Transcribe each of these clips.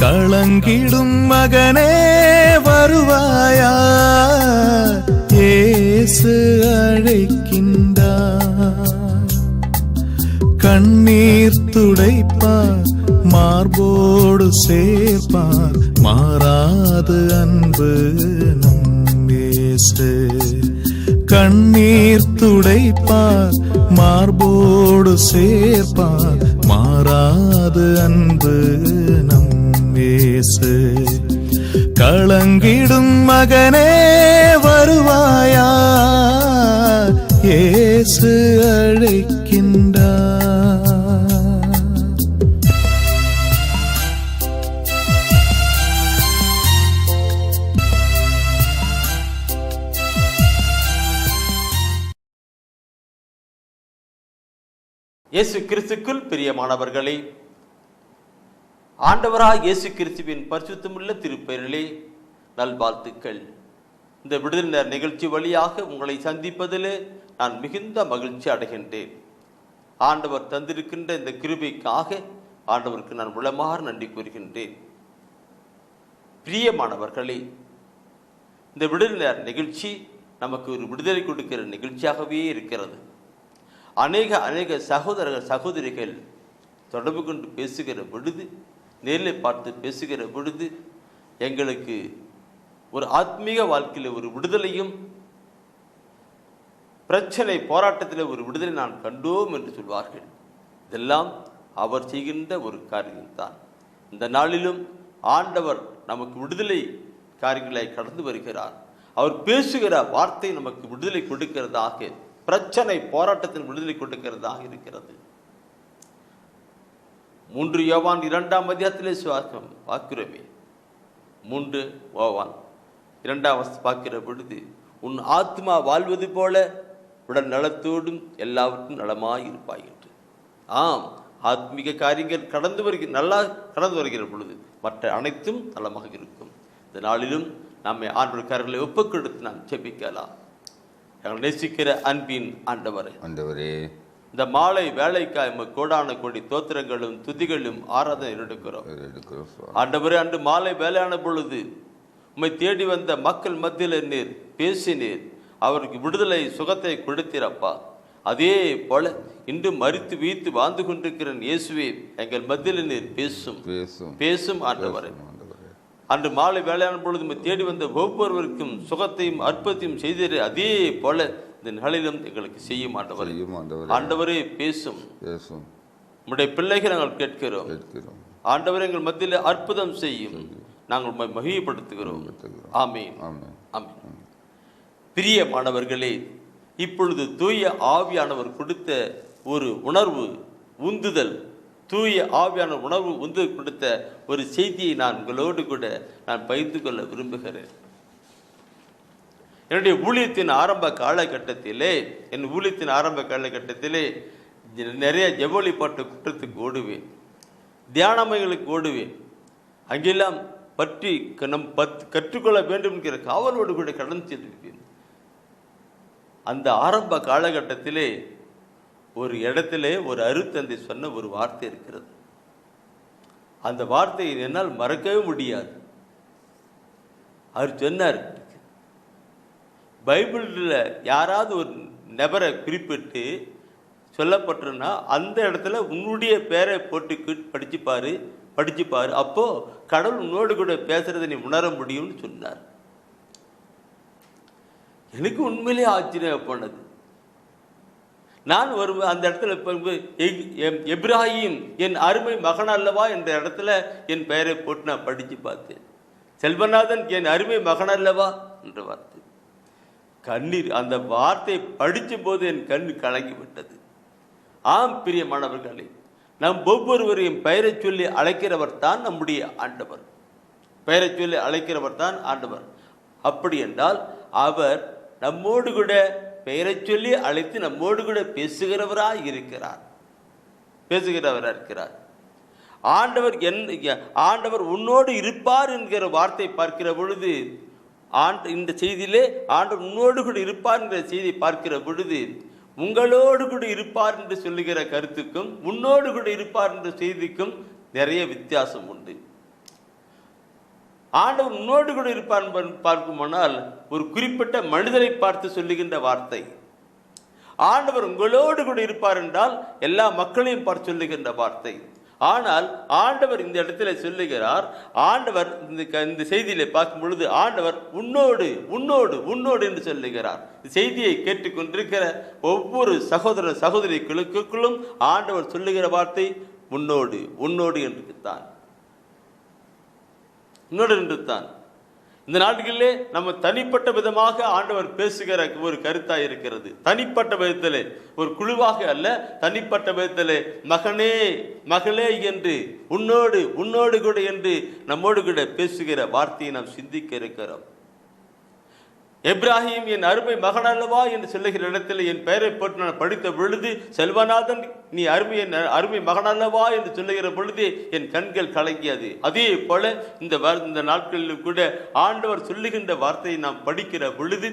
களங்கிடும் மகனே வருவாயா, இயேசு அழைக்கின்றார். கண்ணீர் துடைப்பார், மார்போடு சேர்ப்பார், மாறாது அன்பு நம் இயேசு. கண்ணீர் துடைப்பார், மார்போடு சேர்ப்பார், மாறாது அன்பு நம் இயேசு. களங்கிடும் மகனே வருவாயா, இயேசு அழைக்கின்றார். இயேசு கிறிஸ்துக்குள் பிரியமானவர்களே, ஆண்டவராக இயேசு கிறிஸ்துவின் பரிசுத்தமுள்ள திருப்பெயரிலே நல்வாழ்த்துக்கள். இந்த விடுதலை நிகழ்ச்சி வழியாக உங்களை சந்திப்பதில் நான் மிகுந்த மகிழ்ச்சி அடைகின்றேன். ஆண்டவர் தந்திருக்கின்ற இந்த கிருபைக்காக ஆண்டவருக்கு நான் உளமாற நன்றி கூறுகின்றேன். பிரியமானவர்களே, இந்த விடுதலை நிகழ்ச்சி நமக்கு ஒரு விடுதலை கொடுக்கிற நிகழ்ச்சியாகவே இருக்கிறது. அநேக சகோதரர்கள் சகோதரிகள் தொடர்பு கொண்டு பேசுகிற பொழுது, நேரில் பார்த்து பேசுகிற பொழுது எங்களுக்கு ஒரு ஆத்மீக வாழ்க்கையில் ஒரு விடுதலையும், பிரச்சனை போராட்டத்தில் ஒரு விடுதலை நான் கண்டோம் என்று சொல்வார்கள். இதெல்லாம் அவர் செய்கின்ற ஒரு காரியம்தான். இந்த நாளிலும் ஆண்டவர் நமக்கு விடுதலை காரியங்களை கடந்து வருகிறார். அவர் பேசுகிற வார்த்தை நமக்கு விடுதலை கொடுக்கிறதாக, பிரச்சனை போராட்டத்தில் விடுதலை கொடுக்கிறதாக இருக்கிறது. 3 யோவான் 2ஆம் அதிகாரத்திலே பார்க்கிறோமே. 3 யோவான் 2ஆம் பார்க்கிற பொழுது, உன் ஆத்மா வாழ்வது போல உடல் நலத்தோடும் எல்லாவற்றும் நலமாய் இருப்பாய் என்று. ஆம், ஆத்மீக காரியங்கள் நல்லா கடந்து வருகிற பொழுது மற்ற அனைத்தும் நலமாக இருக்கும். இந்த நாளிலும் நம்மை ஆண்டவர் கரங்களை ஒப்புக் கொடுத்து நாம் ஜெபிக்கலாம். எங்களை நேசிக்கிற அன்பின் ஆண்டவரே, இந்த மாலை வேலைக்காய் கோடான கோடி தோத்திரங்களும் துதிகளும் ஆராதனை எடுக்கிறோம். ஆண்டவரே, அன்று மாலை வேலையான பொழுது உம்மை தேடி வந்த மக்கள் மத்தியில் நீர் பேசினீர், அவருக்கு விடுதலை சுகத்தை கொடுத்தீரப்பா. அதே போல இன்று மரித்து வீழ்த்து வாழ்ந்து கொண்டிருக்கிற இயேசுவே, எங்கள் மத்தியில் நீர் பேசும் ஆண்டவரே. அன்று மாலை வேலையான பொழுது தேடி வந்த ஒவ்வொருவருக்கும் சுகத்தையும் அற்பத்தையும் செய்தீர். அதே போல இந்த நிலையிலும் எங்களுக்கு செய்யும் ஆண்டவரே. ஆண்டவரே பேசும். உம்முடைய பிள்ளைகள் நாங்கள் கேட்கிறோம். ஆண்டவரே, எங்கள் மத்தியில் அற்புதம் செய்யும். நாங்கள் மகிமைப்படுத்துகிறோம். ஆமென், ஆமென். பிரியமானவர்களே, இப்பொழுது தூய ஆவியானவர் கொடுத்த ஒரு உணர்வு, உந்துதல், தூய ஆவியான உணர்வு உந்துதல் கொடுத்த ஒரு செய்தியை நான் உங்களோடு கூட நான் பகிர்ந்து கொள்ள விரும்புகிறேன். என்னுடைய ஊழியத்தின் ஆரம்ப காலகட்டத்திலே நிறைய ஜெபொலி பாட்டு குற்றத்துக்கு ஓடுவேன், தியானமைகளுக்கு ஓடுவேன். அங்கெல்லாம் பற்றி நம் கற்றுக்கொள்ள வேண்டும் என்கிற காவலோடு கூட கடந்து சென்றிருப்பேன். அந்த ஆரம்ப காலகட்டத்திலே ஒரு இடத்திலே ஒரு அருத்தந்தை சொன்ன ஒரு வார்த்தை இருக்கிறது. அந்த வார்த்தையை என்னால் மறக்கவே முடியாது. அவர் சொன்னார், பைபிளில் யாராவது ஒரு நபரை குறிப்பிட்டு சொல்லப்பட்டிருந்தா அந்த இடத்துல உன்னுடைய பேரை போட்டு படிச்சுப்பாரு, அப்போ கடவுள் உன்னோடு கூட பேசுறதை நீ உணர முடியும்னு சொன்னார். எனக்கு உண்மையிலே ஆச்சரியப்பட்டது. நான் அந்த இடத்துல எப்ராஹிம் என் அருமை மகன் அல்லவா என்ற இடத்துல என் பெயரை போட்டு நான் படித்து பார்த்தேன். செல்வநாதன் என் அருமை மகன் அல்லவா என்ற வார்த்தை, கண்ணீர், அந்த வார்த்தையை படித்த போது என் கண் கலங்கிவிட்டது. ஆம் பிரியமானவர்களே, நம் ஒவ்வொருவரையும் பெயரை சொல்லி அழைக்கிறவர் தான் நம்முடைய ஆண்டவர். பெயரை சொல்லி அழைக்கிறவர் தான் ஆண்டவர். அப்படி என்றால் அவர் நம்மோடு கூட பெயரை சொல்லி அழைத்து நம்மோடு கூட பேசுகிறவராக இருக்கிறார். ஆண்டவர் உன்னோடு இருப்பார் என்கிற வார்த்தை பார்க்கிற பொழுது, இந்த செய்தியிலே ஆண்டவர் உன்னோடு கூட இருப்பார் என்கிற செய்தியை பார்க்கிற பொழுது, உங்களோடு கூட இருப்பார் என்று சொல்லுகிற கருத்துக்கும் உன்னோடு கூட இருப்பார் என்ற செய்திக்கும் நிறைய வித்தியாசம் உண்டு. ஆண்டவர் உன்னோடு கூட இருப்பார் பார்க்குமானால் ஒரு குறிப்பிட்ட மனிதரை பார்த்து சொல்லுகின்ற வார்த்தை. ஆண்டவர் உங்களோடு கூட இருப்பார் என்றால் எல்லா மக்களையும் பார்த்து சொல்லுகின்ற வார்த்தை. ஆனால் ஆண்டவர் இந்த இடத்துல சொல்லுகிறார், ஆண்டவர் இந்த செய்தியில பார்க்கும் பொழுது ஆண்டவர் உன்னோடு உன்னோடு உன்னோடு என்று சொல்லுகிறார். செய்தியை கேட்டுக்கொண்டிருக்கிற ஒவ்வொரு சகோதர சகோதரிகளுக்குள்ளும் ஆண்டவர் சொல்லுகிற வார்த்தை உன்னோடு உன்னோடு என்று தான், உன்னோடு என்று தான். இந்த நாட்களிலே நம்ம தனிப்பட்ட விதமாக ஆண்டவர் பேசுகிற ஒரு கருத்தாய் இருக்கிறது. தனிப்பட்ட விதத்திலே, ஒரு குழுவாக அல்ல, தனிப்பட்ட விதத்திலே மகனே மகளே என்று உன்னோடு உன்னோடு கூட என்று நம்மோடு கூட பேசுகிற வார்த்தையை நாம் சிந்திக்க இருக்கிறோம். எப்ராஹிம் என் அருமை மகன் அல்லவா என்று சொல்லுகிற இடத்துல என் பெயரை போட்டு நான் படித்த பொழுது, செல்வநாதன் நீ அருமை மகன் அல்லவா என்று சொல்லுகிற பொழுது என் கண்கள் கலங்கியது. அதே போல இந்த நாட்களிலும் கூட ஆண்டவர் சொல்லுகின்ற வார்த்தையை நாம் படிக்கிற பொழுது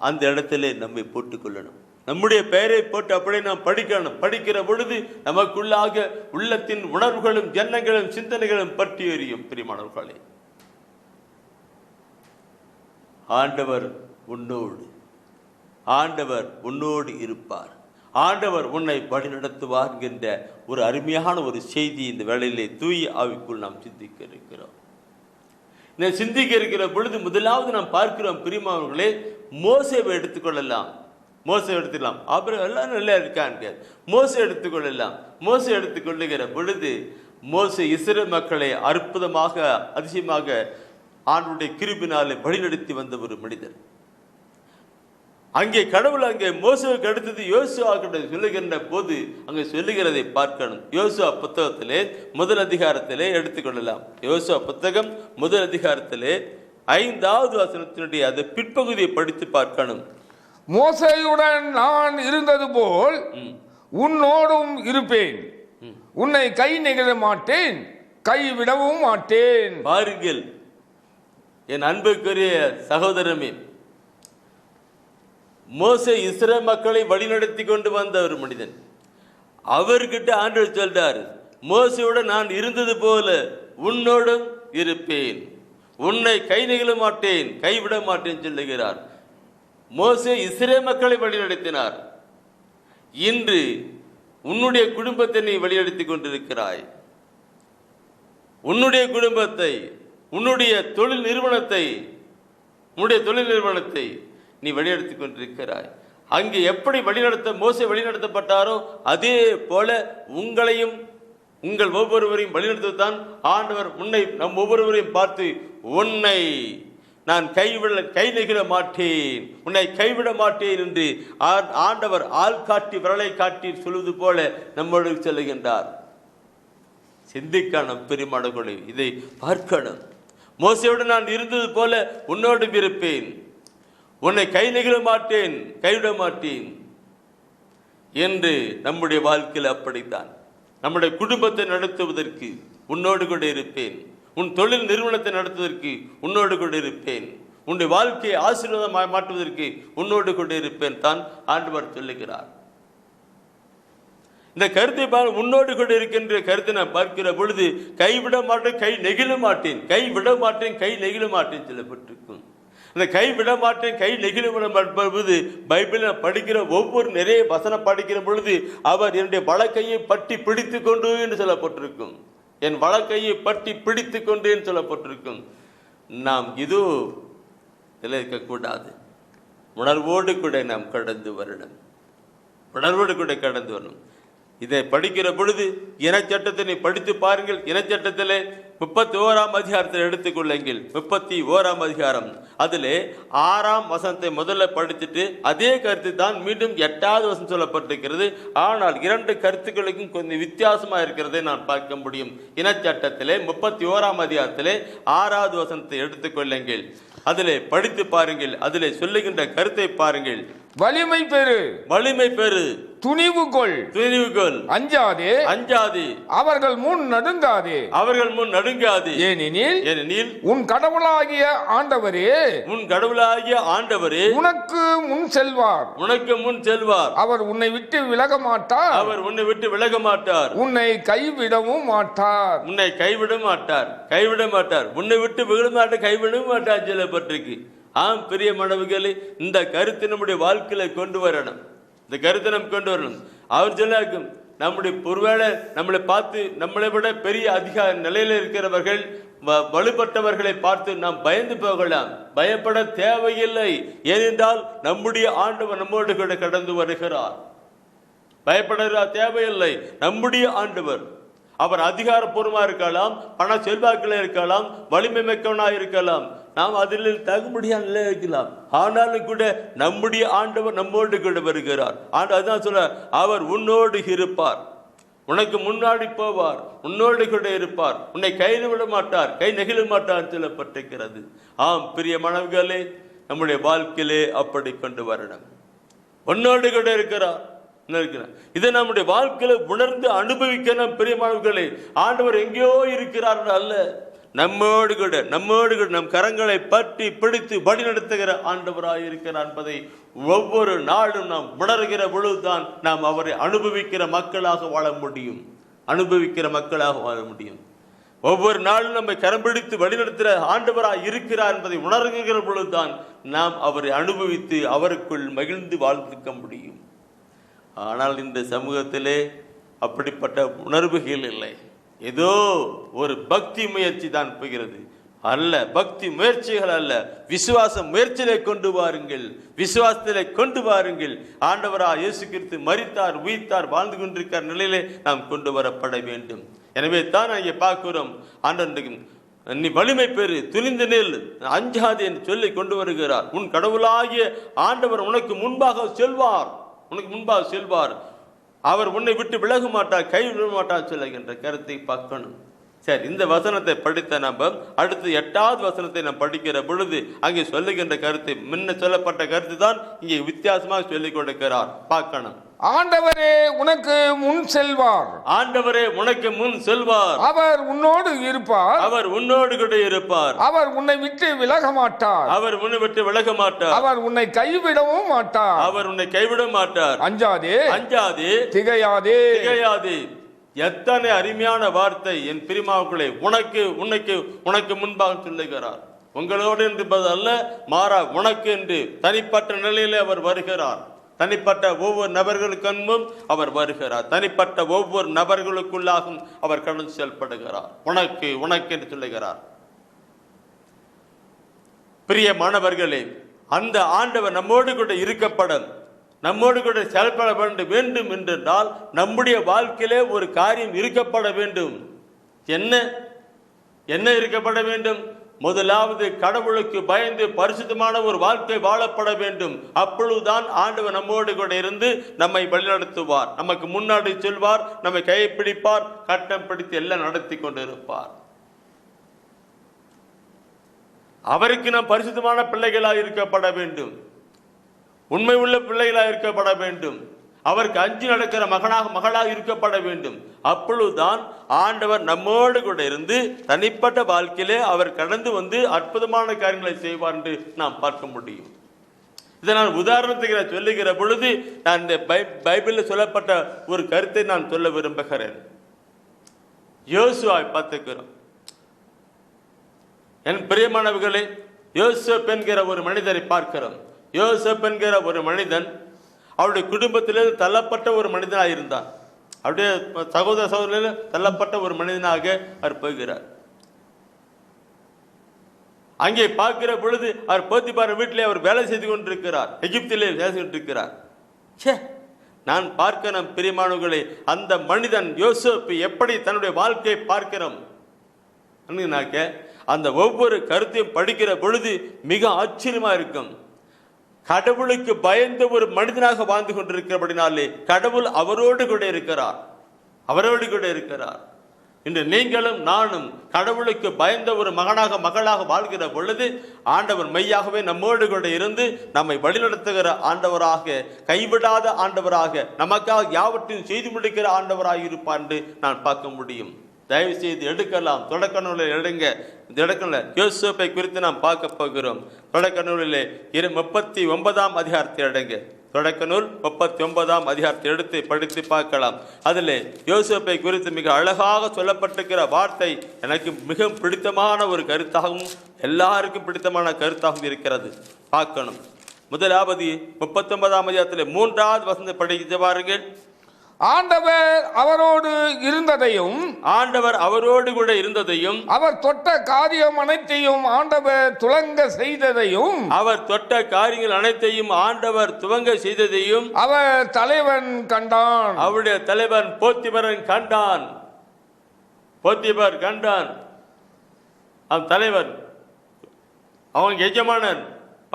அந்த இடத்துல நம்மை போட்டுக்கொள்ளணும். நம்முடைய பெயரை போட்டு அப்படியே நாம் படிக்கணும். படிக்கிற பொழுது நமக்குள்ளாக உள்ளத்தின் உணர்வுகளும் எண்ணங்களும் சிந்தனைகளும் பற்றி எறியும். பிரியமானவர்களே, ஆண்டவர் உன்னோடு, ஆண்டவர் உன்னோடு இருப்பார், ஆண்டவர் உன்னை வழி நடத்துவார் என்கின்ற ஒரு அருமையான ஒரு செய்தி இந்த வேளையிலே தூய ஆவிக்குள் நாம் சிந்திக்க இருக்கிறோம். இந்த சிந்திக்க இருக்கிற பொழுது முதலாவது நாம் பார்க்கிறோம் பிரியமானவர்களே, மோசேவை எடுத்துக்கொள்ளலாம். மோசே எடுத்துக்கலாம், அப்புறம் எல்லாம் நல்லா இருக்காங்க. மோசே எடுத்துக்கொள்ளலாம். மோசே எடுத்துக்கொள்ளுகிற பொழுது மோசே இஸ்ரவேல் மக்களை அற்புதமாக அதிசயமாக ஆண்டவருடைய கிருபையினாலே வழிநடத்தி வந்த ஒரு மனிதர். அங்கே கடவுள் அங்கே மோசேவுக்கு அடுத்தது யோசுவா சொல்லுகின்ற போது அங்கே சொல்லுகிறதை பார்க்கணும். யோசுவா புத்தகத்திலே முதல் அதிகாரத்திலே எடுத்துக்கொள்ளலாம். யோசுவா புத்தகம் முதல் அதிகாரத்திலே 5வது வசனத்தினுடைய அந்த பிற்பகுதியை படித்து பார்க்கணும். மோசேயுடன் நான் இருந்தது போல் உன்னோடும் இருப்பேன், உன்னை கை நெகிழ மாட்டேன், கைவிடவும் மாட்டேன். பாருங்கள் என் அன்புக்குரிய சகோதரமே, மோசே இஸ்ரவேல் மக்களை வழிநடத்தி கொண்டு வந்த ஒரு மனிதன். அவர்கிட்ட ஆண்டவர் சொல்றார், மோசையோட நான் இருந்தது போல உன்னோடும் இருப்பேன், உன்னை கை நெகிழ மாட்டேன், கைவிட மாட்டேன் சொல்லுகிறார். மோசே இஸ்ரவேல் மக்களை வழிநடத்தினார். இன்று உன்னுடைய குடும்பத்தை நீ வழிநடத்தி கொண்டிருக்கிறாய். உன்னுடைய குடும்பத்தை, உன்னுடைய தொழில் நிறுவனத்தை நீ வழிநடத்தி கொண்டிருக்கிறாய். அங்கே எப்படி மோசே வழிநடத்தப்பட்டாரோ அதே போல உங்களையும் உங்கள் ஒவ்வொருவரையும் வழிநடத்தத்தான் ஆண்டவர் நம் ஒவ்வொருவரையும் பார்த்து உன்னை நான் கை நெகிழ மாட்டேன், உன்னை கைவிட மாட்டேன் என்று ஆண்டவர் ஆள் காட்டி விரலை காட்டி சொல்வது போல நம்மோடு சொல்லுகின்றார். சிந்திக்கணும் பெருமானங்களே, இதை பார்க்கணும். மோசையோடு நான் இருந்தது போல உன்னோடு இருப்பேன், உன்னை கை நெகிழ மாட்டேன், கைவிட மாட்டேன் என்று நம்முடைய வாழ்க்கையில் அப்படித்தான். நம்முடைய குடும்பத்தை நடத்துவதற்கு உன்னோடு கூட இருப்பேன், உன் தொழில் நிறுவனத்தை நடத்துவதற்கு உன்னோடு கூட இருப்பேன், உன்னுடைய வாழ்க்கையை ஆசீர்வாதமாக மாற்றுவதற்கு உன்னோடு கூட இருப்பேன் தான் ஆண்டவர் சொல்லுகிறார். இந்த கருத்தை உன்னோடு கூட இருக்கின்ற கருத்தை நான் பார்க்கிற பொழுது கைவிட மாட்டேன், கை நெகிழ மாட்டேன், கைவிட மாட்டேன், கை நெகிழ மாட்டேன் சொல்லப்பட்டிருக்கும். அந்த கைவிட மாட்டேன், கை நெகிழ பொழுது பைபிளில் படிக்கிற ஒவ்வொரு நிறைய வசனம் படிக்கிற பொழுது அவர் என்னுடைய வலக்கையை பற்றி பிடித்து கொண்டு என்று சொல்லப்பட்டிருக்கும். என் வலக்கையை பற்றி பிடித்து கொண்டு என்று சொல்லப்பட்டிருக்கும். நாம் இது இருக்கக்கூடாது. உணர்வோடு கூட நாம் கடந்து வரணும். உணர்வோடு கூட கடந்து வரணும். இதை படிக்கிற பொழுது இனச்சட்டத்தை நீ படித்து பாருங்கள். இனச்சட்டத்திலே 31ஆம் அதிகாரத்தில் எடுத்துக்கொள்ளுங்கள். 31ஆம் அதிகாரம் அதிலே 6ஆம் வசனத்தை முதல்ல படிச்சுட்டு அதே கருத்து தான் மீண்டும் 8வது வசனம் சொல்லப்பட்டிருக்கிறது. ஆனால் 2 கருத்துக்களுக்கும் கொஞ்சம் வித்தியாசமாக இருக்கிறதை நான் பார்க்க முடியும். இனச்சட்டத்திலே 31ஆம் அதிகாரத்திலே 6வது வசனத்தை எடுத்துக்கொள்ளுங்கள். அதிலே படித்து பாருங்கள். அதிலே சொல்லுகின்ற கருத்தை பாருங்கள். வலிமை பெறு, வலிமை பெறு, துணிவு கொள், துணிவு கொள், அஞ்சாதே, அஞ்சாதே, அவர்கள் முன் நடுங்காதே, அவர்கள் முன் நடுங்காதே, ஏனெனில் உன் கடவுளாகிய ஆண்டவரே, உன் கடவுளாகிய ஆண்டவரே உனக்கு முன் செல்வார், உனக்கு முன் செல்வார். அவர் உன்னை விட்டு விலக மாட்டார், அவர் உன்னை விட்டு விலக மாட்டார், உன்னை கைவிடவும் மாட்டார், உன்னை கைவிட மாட்டார், கைவிட மாட்டார், உன்னை விட்டு விட மாட்டார், கைவிடவும் மாட்டார் சொல்லப்பட்டிருக்கு. ஆம் பிரியமானவர்களே, இந்த கருத்து நம்முடைய வாழ்க்கையில கொண்டு வரணும். இந்த கருத்தை நம்ம கொண்டு வரணும். அவர் சொன்னாக்கும் நம்முடைய ஒருவேளை நம்மளை பார்த்து நம்மளை விட பெரிய அதிகார நிலையில இருக்கிறவர்கள் வலுப்பட்டவர்களை பார்த்து நாம் பயந்து போகலாம். பயப்பட தேவையில்லை. ஏனென்றால் நம்முடைய ஆண்டவர் நம்மோடு கூட கடந்து வருகிறார். பயப்பட தேவையில்லை. நம்முடைய ஆண்டவர் அவர் அதிகாரப்பூர்வமா இருக்கலாம், பண செல்வாக்கில் இருக்கலாம், வலிமை மிக்கவனாக இருக்கலாம், நாம் அதில் தகும்படியா நிலை இருக்கலாம். ஆனாலும் கூட நம்முடைய ஆண்டவர் நம்மோடு கூட வருகிறார். அதுதான் சொல்ல, அவர் உன்னோடு இருப்பார், உனக்கு முன்னாடி போவார், உன்னோடு கூட இருப்பார், உன்னை கைது விட மாட்டார், கை நெகிழ மாட்டார் சொல்லப்பட்டிருக்கிறது. ஆம் பிரியமானவர்களே, நம்முடைய வாழ்க்கையிலே அப்படி கொண்டு வரணும். உன்னோடு கூட இருக்கிறார். இதை நம்முடைய வாழ்க்கையில உணர்ந்து அனுபவிக்கணும் பிரியமானவர்களே. ஆண்டவர் எங்கேயோ இருக்கிறார் அல்ல, நம்மோடு கூட நம் கரங்களை பற்றி பிடித்து வழி நடத்துகிற ஆண்டவராக இருக்கிறார் என்பதை ஒவ்வொரு நாளும் நாம் உணர்கிற பொழுதுதான் நாம் அவரை அனுபவிக்கிற மக்களாக வாழ முடியும். ஒவ்வொரு நாளும் நம்மை கரம் பிடித்து வழிநடத்துகிற ஆண்டவராக இருக்கிறார் என்பதை உணர்கிற பொழுதுதான் நாம் அவரை அனுபவித்து அவருக்குள் மகிழ்ந்து வாழ்ந்திருக்க முடியும். ஆனால் இந்த சமூகத்திலே அப்படிப்பட்ட உணர்வுகள் இல்லை. ஏதோ ஒரு பக்தி முயற்சி தான் போகிறது. அல்ல, பக்தி முயற்சிகள் அல்ல, விசுவாச முயற்சியிலே கொண்டு வாருங்கள், விசுவாசத்திலே கொண்டு வாருங்கள். ஆண்டவராக இயேசு கிறிஸ்து மரித்தார், உயிர்த்தார், வாழ்ந்து கொண்டிருக்கிற நிலையிலே நாம் கொண்டு வரப்பட வேண்டும். எனவே தான் இங்கே பார்க்கிறோம், ஆண்டவன் நீ வலிமை பெறு, துணிந்து நெல், அஞ்சாது என்று சொல்லி கொண்டு வருகிறார். உன் கடவுளாகிய ஆண்டவர் உனக்கு முன்பாக செல்வார், அவர் உன்னை விட்டு விலக மாட்டார், கை விட மாட்டார் சொல்லுகின்ற கருத்தை பார்க்கணும். சரி, இந்த வசனத்தை படித்த நம்ம அடுத்து 8வது வசனத்தை நாம் படிக்கிற பொழுது அங்கே சொல்லுகின்ற கருத்தை, முன்ன சொல்லப்பட்ட கருத்து தான் இங்கே வித்தியாசமாக சொல்லிக் கொடுக்கிறார். பார்க்கணும். ஆண்டவரே உனக்கு முன் செல்வார், ஆண்டவரே உனக்கு முன் செல்வார், அவர் உன்னோடு இருப்பார், அவர் உன்னோடு கூட இருப்பார், அவர் உன்னை விட்டு விலக மாட்டார், அவர் உன்னை விட்டு விலக மாட்டார், அவர் உன்னை கைவிடவும் மாட்டார், அவர் உன்னை கைவிட மாட்டார். அஞ்சாதே, திகையாதே. எத்தனை அருமையான வார்த்தை என் பிரிமாவுக்களே. உனக்கு முன்பாக சொல்லுகிறார். உங்களோடு என்பது அல்ல, மாறா உனக்கு என்று தனிப்பட்ட நிலையிலே அவர் வருகிறார். தனிப்பட்ட ஒவ்வொரு நபர்களுக்கும் அவர் வருகிறார். தனிப்பட்ட ஒவ்வொரு நபர்களுக்குள்ளாகவும் அவர் கடந்து செயல்படுகிறார். உனக்கு என்று சொல்லுகிறார். பிரியமானவர்களே, அந்த ஆண்டவர் நம்மோடு கூட இருக்கப்படும், நம்மோடு கூட செயல்பட வேண்டும் என்றால் நம்முடைய வாழ்க்கையிலே ஒரு காரியம் இருக்கப்பட வேண்டும். என்ன இருக்கப்பட வேண்டும்? முதலாவது கடவுளுக்கு பயந்து பரிசுத்தமான ஒரு வாழ்க்கை வாழப்பட வேண்டும். அப்பொழுதுதான் ஆண்டவர் நம்மோடு கூட இருந்து நம்மை வழிநடத்துவார், நமக்கு முன்னாடி செல்வார், நம்மை கைப்பிடிப்பார், கட்டம் பிடித்து எல்லாம் நடத்தி கொண்டிருப்பார். அவருக்கு நாம் பரிசுத்தமான பிள்ளைகளாக இருக்கப்பட வேண்டும், உண்மை உள்ள பிள்ளைகளாக இருக்கப்பட வேண்டும், அவருக்கு அஞ்சு நடக்கிற மகளாக இருக்கப்பட வேண்டும். அப்பொழுதுதான் ஆண்டவர் நம்மோடு கூட இருந்து தனிப்பட்ட வாழ்க்கையிலே அவர் கடந்து வந்து அற்புதமான காரியங்களை செய்வார் என்று நாம் பார்க்க முடியும். இதை நான் உதாரணத்துக்கு சொல்லுகிற பொழுது நான் இந்த பைபிளில் சொல்லப்பட்ட ஒரு கருத்தை நான் சொல்ல விரும்புகிறேன். யோசுவாவை பார்த்துக்கிறோம். என் பிரியமானவர்களே, யோசேப் என்கிற ஒரு மனிதரை பார்க்கிறோம். யோசேப் என்கிற ஒரு மனிதன் அவருடைய குடும்பத்திலிருந்து தள்ளப்பட்ட ஒரு மனிதனாக இருந்தான். அவருடைய சகோதரர்கள் தள்ளப்பட்ட ஒரு மனிதனாக அவர் போகிறார். அங்கே பார்க்கிற பொழுது அவர் போத்திபார் வீட்டிலே அவர் வேலை செய்து கொண்டிருக்கிறார், எகிப்திலே வேலை செய்து கொண்டிருக்கிறார். நான் பார்க்கிறோம் பிரியமானவர்களே, அந்த மனிதன் யோசேப் எப்படி தன்னுடைய வாழ்க்கையை பார்க்கிறோம். அந்த ஒவ்வொரு கருத்தையும் படிக்கிற பொழுது மிக ஆச்சரியமா இருக்கும். கடவுளுக்கு பயந்த ஒரு மனிதனாக வாழ்ந்து கொண்டிருக்கிறபடினாலே கடவுள் அவரோடு கூட இருக்கிறார். இன்று நீங்களும் நானும் கடவுளுக்கு பயந்த ஒரு மகளாக வாழ்கிற பொழுது ஆண்டவர் மெய்யாகவே நம்மோடு கூட இருந்து நம்மை வழிநடத்துகிற ஆண்டவராக, கைவிடாத ஆண்டவராக, நமக்காக யாவற்றையும் செய்து முடிக்கிற ஆண்டவராக இருப்பார் என்று நான் பார்க்க முடியும். தயவு செய்து எடுக்கலாம், தொடக்க நூலில் எடுங்க. இந்த இடத்துல யோசேப்பை குறித்து நாம் பார்க்க போகிறோம். தொடக்க நூலிலே 39ஆம் அதிகாரத்தை எடுங்க. தொடக்க நூல் 39ஆம் அதிகாரத்தை எடுத்து படித்து பார்க்கலாம். அதில் யோசேப்பை குறித்து மிக அழகாக சொல்லப்பட்டிருக்கிற வார்த்தை எனக்கு மிக பிடித்தமான ஒரு கருத்தாகவும் எல்லாருக்கும் பிடித்தமான கருத்தாகவும் இருக்கிறது. பார்க்கணும். முதலாவது 39ஆம் அதிகாரத்தில் 3வது வசனத்தை படித்து பாருங்கள். ஆண்டவர் அவரோடு இருந்ததையும், ஆண்டவர் அவரோடு கூட இருந்ததையும், அவர் தொட்ட காரியம் அனைத்தையும் ஆண்டவர் துவங்க செய்ததையும், அவர் தொட்ட காரியங்கள் அனைத்தையும் ஆண்டவர் துவங்க செய்ததையும் அவர் தலைவன் கண்டான். அவருடைய தலைவன் போத்திபரன் கண்டான். போத்திபர் கண்டான். அவன் தலைவன், அவன் எஜமானன்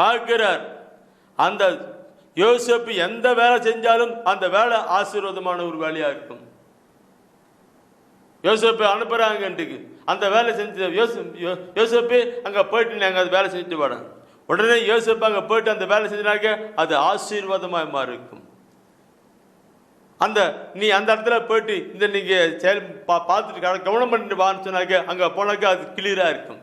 பார்க்கிறார். அந்த யோசேப்பு எந்த வேலை செஞ்சாலும் அந்த வேலை ஆசீர்வாதமான ஒரு வேலையா இருக்கும். யோசேப்பு அனுப்புறாங்க, அந்த வேலை செஞ்சு யோசேப்பு அங்க போயிட்டு நாங்க அது வேலை செஞ்சுட்டு வாட. உடனே யோசேப்பு அங்க போயிட்டு அந்த வேலை செஞ்சாக்க அது ஆசீர்வாதமாக மாறி இருக்கும். நீ அந்த இடத்துல போயிட்டு இந்த நீங்க பார்த்துட்டு கவனம் பண்ணிட்டு வான்னு சொன்னாக்க அங்க போனாக்க அது கிளியரா இருக்கும்.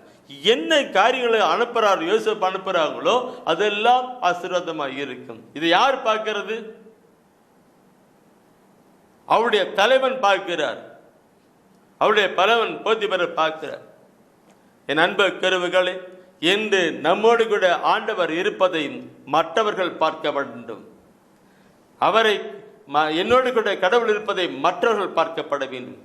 என்ன காரியங்களை அனுப்புறாரு யோசேப்பு அனுப்புறாங்களோ அதெல்லாம் ஆசீர்வாதமாக இருக்கும். இதை யார் பார்க்கிறது? அவருடைய தலைவன் பார்க்கிறார். அவருடைய தலைவன் போத்திபரை பார்க்கிறார். என் அன்பு கருவுகளே, என்று நம்மோடு கூட ஆண்டவர் இருப்பதையும் மற்றவர்கள் பார்க்க வேண்டும். அவரை என்னோடு கூட கடவுள் இருப்பதை மற்றவர்கள் பார்க்கப்பட வேண்டும்.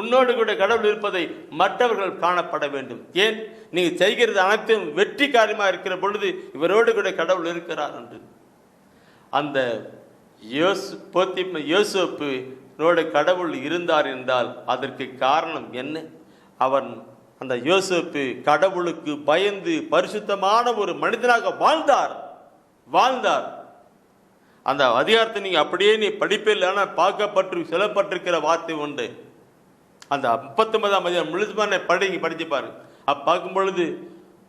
உன்னோடு கூட கடவுள் இருப்பதை மற்றவர்கள் காணப்பட வேண்டும். ஏன்? நீங்க செய்கிறது அனைத்தும் வெற்றி காரியமாக இருக்கிற பொழுது இவரோடு கூட கடவுள் இருக்கிறார் என்று. அந்த யோசேப்பு கடவுள் இருந்தார் என்றால் அதற்கு காரணம் என்ன? அவன் அந்த யோசேப்பு கடவுளுக்கு பயந்து பரிசுத்தமான ஒரு மனிதனாக வாழ்ந்தார். அந்த அதிகாரத்தை நீங்க அப்படியே நீ படிப்பில்லைன்னா பார்க்கப்பட்டு சொல்லப்பட்டிருக்கிற வார்த்தை உண்டு. அந்த 39ஆம் அதிகாரம் முழுசுமான படிச்சு பாரு. பார்க்கும் பொழுது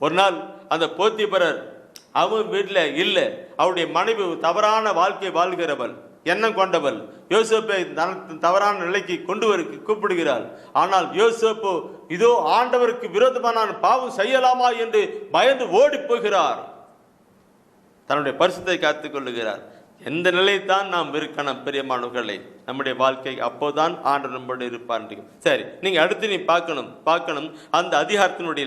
ஒரு நாள் அந்த போத்திபரர் அவன் வீட்டில் இல்லை. அவருடைய மனைவி தவறான வாழ்க்கை வாழ்கிறவள், எண்ணம் கொண்டவள். யோசேப்பை தவறான நிலைக்கு கூப்பிடுகிறாள். ஆனால் யோசேப்பு இதோ ஆண்டவருக்கு விரோதமாக நான் பாவம் செய்யலாமா என்று பயந்து ஓடி போகிறார். தன்னுடைய பரிசுத்தை காத்துக் கொள்ளுகிறார். எந்த நிலைத்தான் நாம் இருக்கணும் பிரியமானவர்களே, நம்முடைய வாழ்க்கை அப்போதான் ஆண்டவர் நம்மோடு இருப்பார். சரி, நீங்க அடுத்து நீ பார்க்கணும் அந்த அதிகாரத்தினுடைய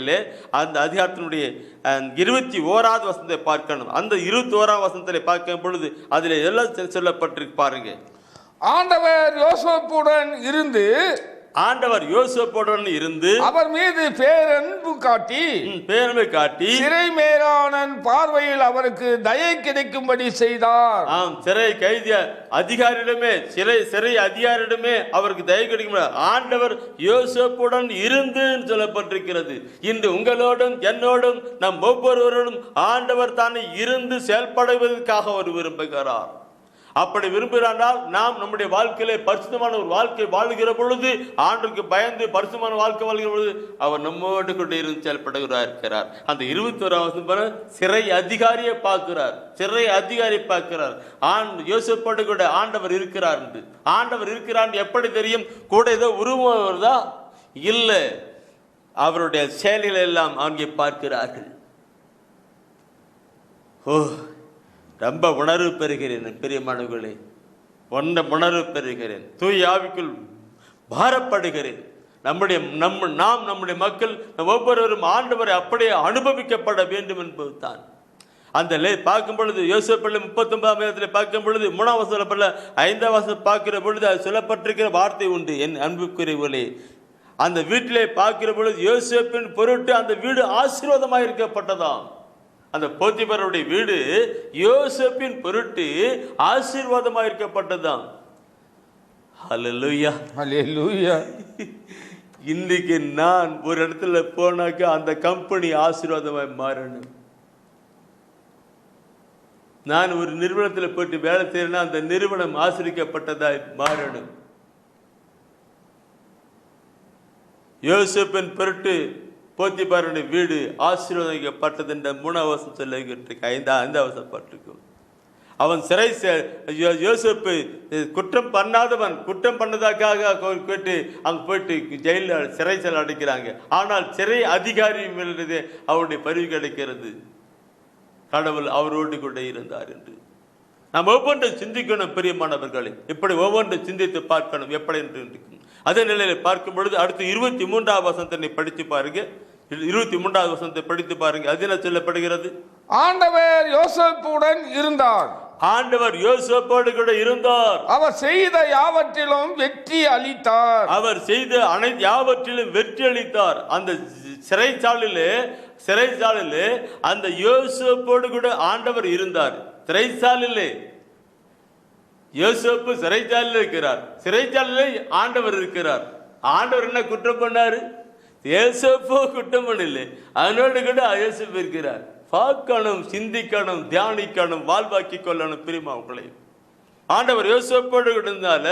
21வது வசனத்தை பார்க்கணும். அந்த 21ஆம் வசனத்தை பார்க்கும் பொழுது அதுல எல்லாம் சொல்லப்பட்டிருக்கு பாருங்க. ஆண்டவர் யோசேப்புடன் இருந்து அவர் மீது பேரன்பு காட்டி சிறை மேலாளன் பார்வையில் அவருக்கு தயை கிடைக்கும்படி செய்தார். சிறை கைதி அதிகாரியிடமே சிறை அதிகாரியிடமே அவருக்கு தயை கிடைக்கும். ஆண்டவர் யோசேப்புடன் இருந்து சொல்லப்பட்டிருக்கிறது. இன்று உங்களோடும் என்னோடும் நம் ஒவ்வொருவரோடும் ஆண்டவர் தானே இருந்து செயல்படுவதற்காக அவர் விரும்புகிறார். அப்படி விரும்புகிறானால் நாம் நம்முடைய வாழ்க்கையிலே பரிசுத்தமான ஒரு வாழ்க்கை வாழ்கிற பொழுது, ஆண்டுக்கு பயந்து பரிசுத்தமான வாழ்க்கை வாழ்கிற பொழுது அவர் நம்மோடு கொண்டு இருந்து செயல்படுகிறார் இருக்கிறார். அந்த 21ஆம் சிறை அதிகாரியை பார்க்கிறார். யோசேப்போடு கூட ஆண்டவர் இருக்கிறார் என்று. ஆண்டவர் இருக்கிறார் எப்படி தெரியும்? கூட ஏதோ உருவம் வருதா? இல்லை, அவருடைய செயல்களை எல்லாம் அங்கே பார்க்கிறார்கள். ரொம்ப உணர்வு பெறுகிறேன் பிரியமானவர்களே, உணர்வு பெறுகிறேன். தூய ஆவிக்குள் பாரப்படுகிறேன். நம்முடைய மக்கள் ஒவ்வொருவரும் ஆண்டவரை அப்படியே அனுபவிக்கப்பட வேண்டும் என்பது தான். அந்த பார்க்கும் பொழுது யோசேப்பு 39ஆம் அதிகாரத்தில் பார்க்கும் பொழுது 3ஆம் வசனத்தில் 5ஆம் வசனம் பார்க்கிற பொழுது அது சொல்லப்பட்டிருக்கிற வார்த்தை உண்டு. என் அன்புக்குரியவர்களே, அந்த வீட்டிலே பார்க்கிற பொழுது யோசேப்பின் பொருட்டு அந்த வீடு ஆசீர்வாதமாக இருக்கப்பட்டதாம். அந்த போத்திபருடைய வீடு யோசேப்பின் பொருட்டு ஆசீர்வாதமாக இருக்கப்பட்டதாம். ஹல்லேலூயா, ஹல்லேலூயா. இன்னைக்கு நான் ஒரு இடத்துல போனாக்க அந்த கம்பெனி ஆசீர்வாதமாய் மாறணும். நான் ஒரு நிறுவனத்தில் போயிட்டு வேலை செய்யறேன்னா அந்த நிறுவனம் ஆசீர்வதிக்கப்பட்டதாய் மாறணும். யோசேப்பின் பொருட்டு போத்திபாருடைய வீடு ஆசீர்வதிக்கப்பட்டது என்ற 3 வசனம் சொல்லுகிட்டு 5 வசனப்பட்டிருக்கும். அவன் யோசேப்பு குற்றம் பண்ணாதவன், குற்றம் பண்ணதாக கேட்டு அங்க போயிட்டு ஜெயிலில் சிறைச்சாலை அடைக்கிறாங்க. ஆனால் சிறை அதிகாரி அவருடைய பரிவு கிடைக்கிறது, கடவுள் அவரோடு கூட இருந்தார் என்று. நாம் ஒவ்வொன்றும் சிந்திக்கணும் பிரியமானவர்களை, இப்படி ஒவ்வொன்றும் சிந்தித்து பார்க்கணும் எப்படி என்று இருக்கும். அதே நிலையில பார்க்கும் பொழுது அடுத்து 23வது வசனத்தை படித்து பாருங்க. 23வது வசனத்தை படித்து பாருங்க. அது என்ன சொல்லப்படுகிறது? ஆண்டவர் யோசேப்புடன் இருந்தார். ஆண்டவர் யோசேப்போடு கூட இருந்தார். அவர் செய்த யாவற்றிலும் வெற்றி அளித்தார். அவர் செய்த அனைத்து யாவற்றிலும் வெற்றி அளித்தார். அந்த சிறைச்சாலையிலே அந்த யோசேப்போடு கூட ஆண்டவர் இருந்தார். சிறைச்சாலையிலே யோசேப்பு சிறைச்சாலையில் இருக்கிறார். சிறைச்சாலையிலே ஆண்டவர் இருக்கிறார். ஆண்டவர் என்ன குற்றம் பண்ணாரு? யோசேப்போ குற்றம் பண்ணல, அதனோடு கூட யோசேப்பு இருக்கிறார். பார்க்கணும், சிந்திக்கணும், தியானிக்கணும், வாழ்வாக்கி கொள்ளணும். பிரிமா உங்களை ஆண்டவர் யோசேப்போடு இருந்தால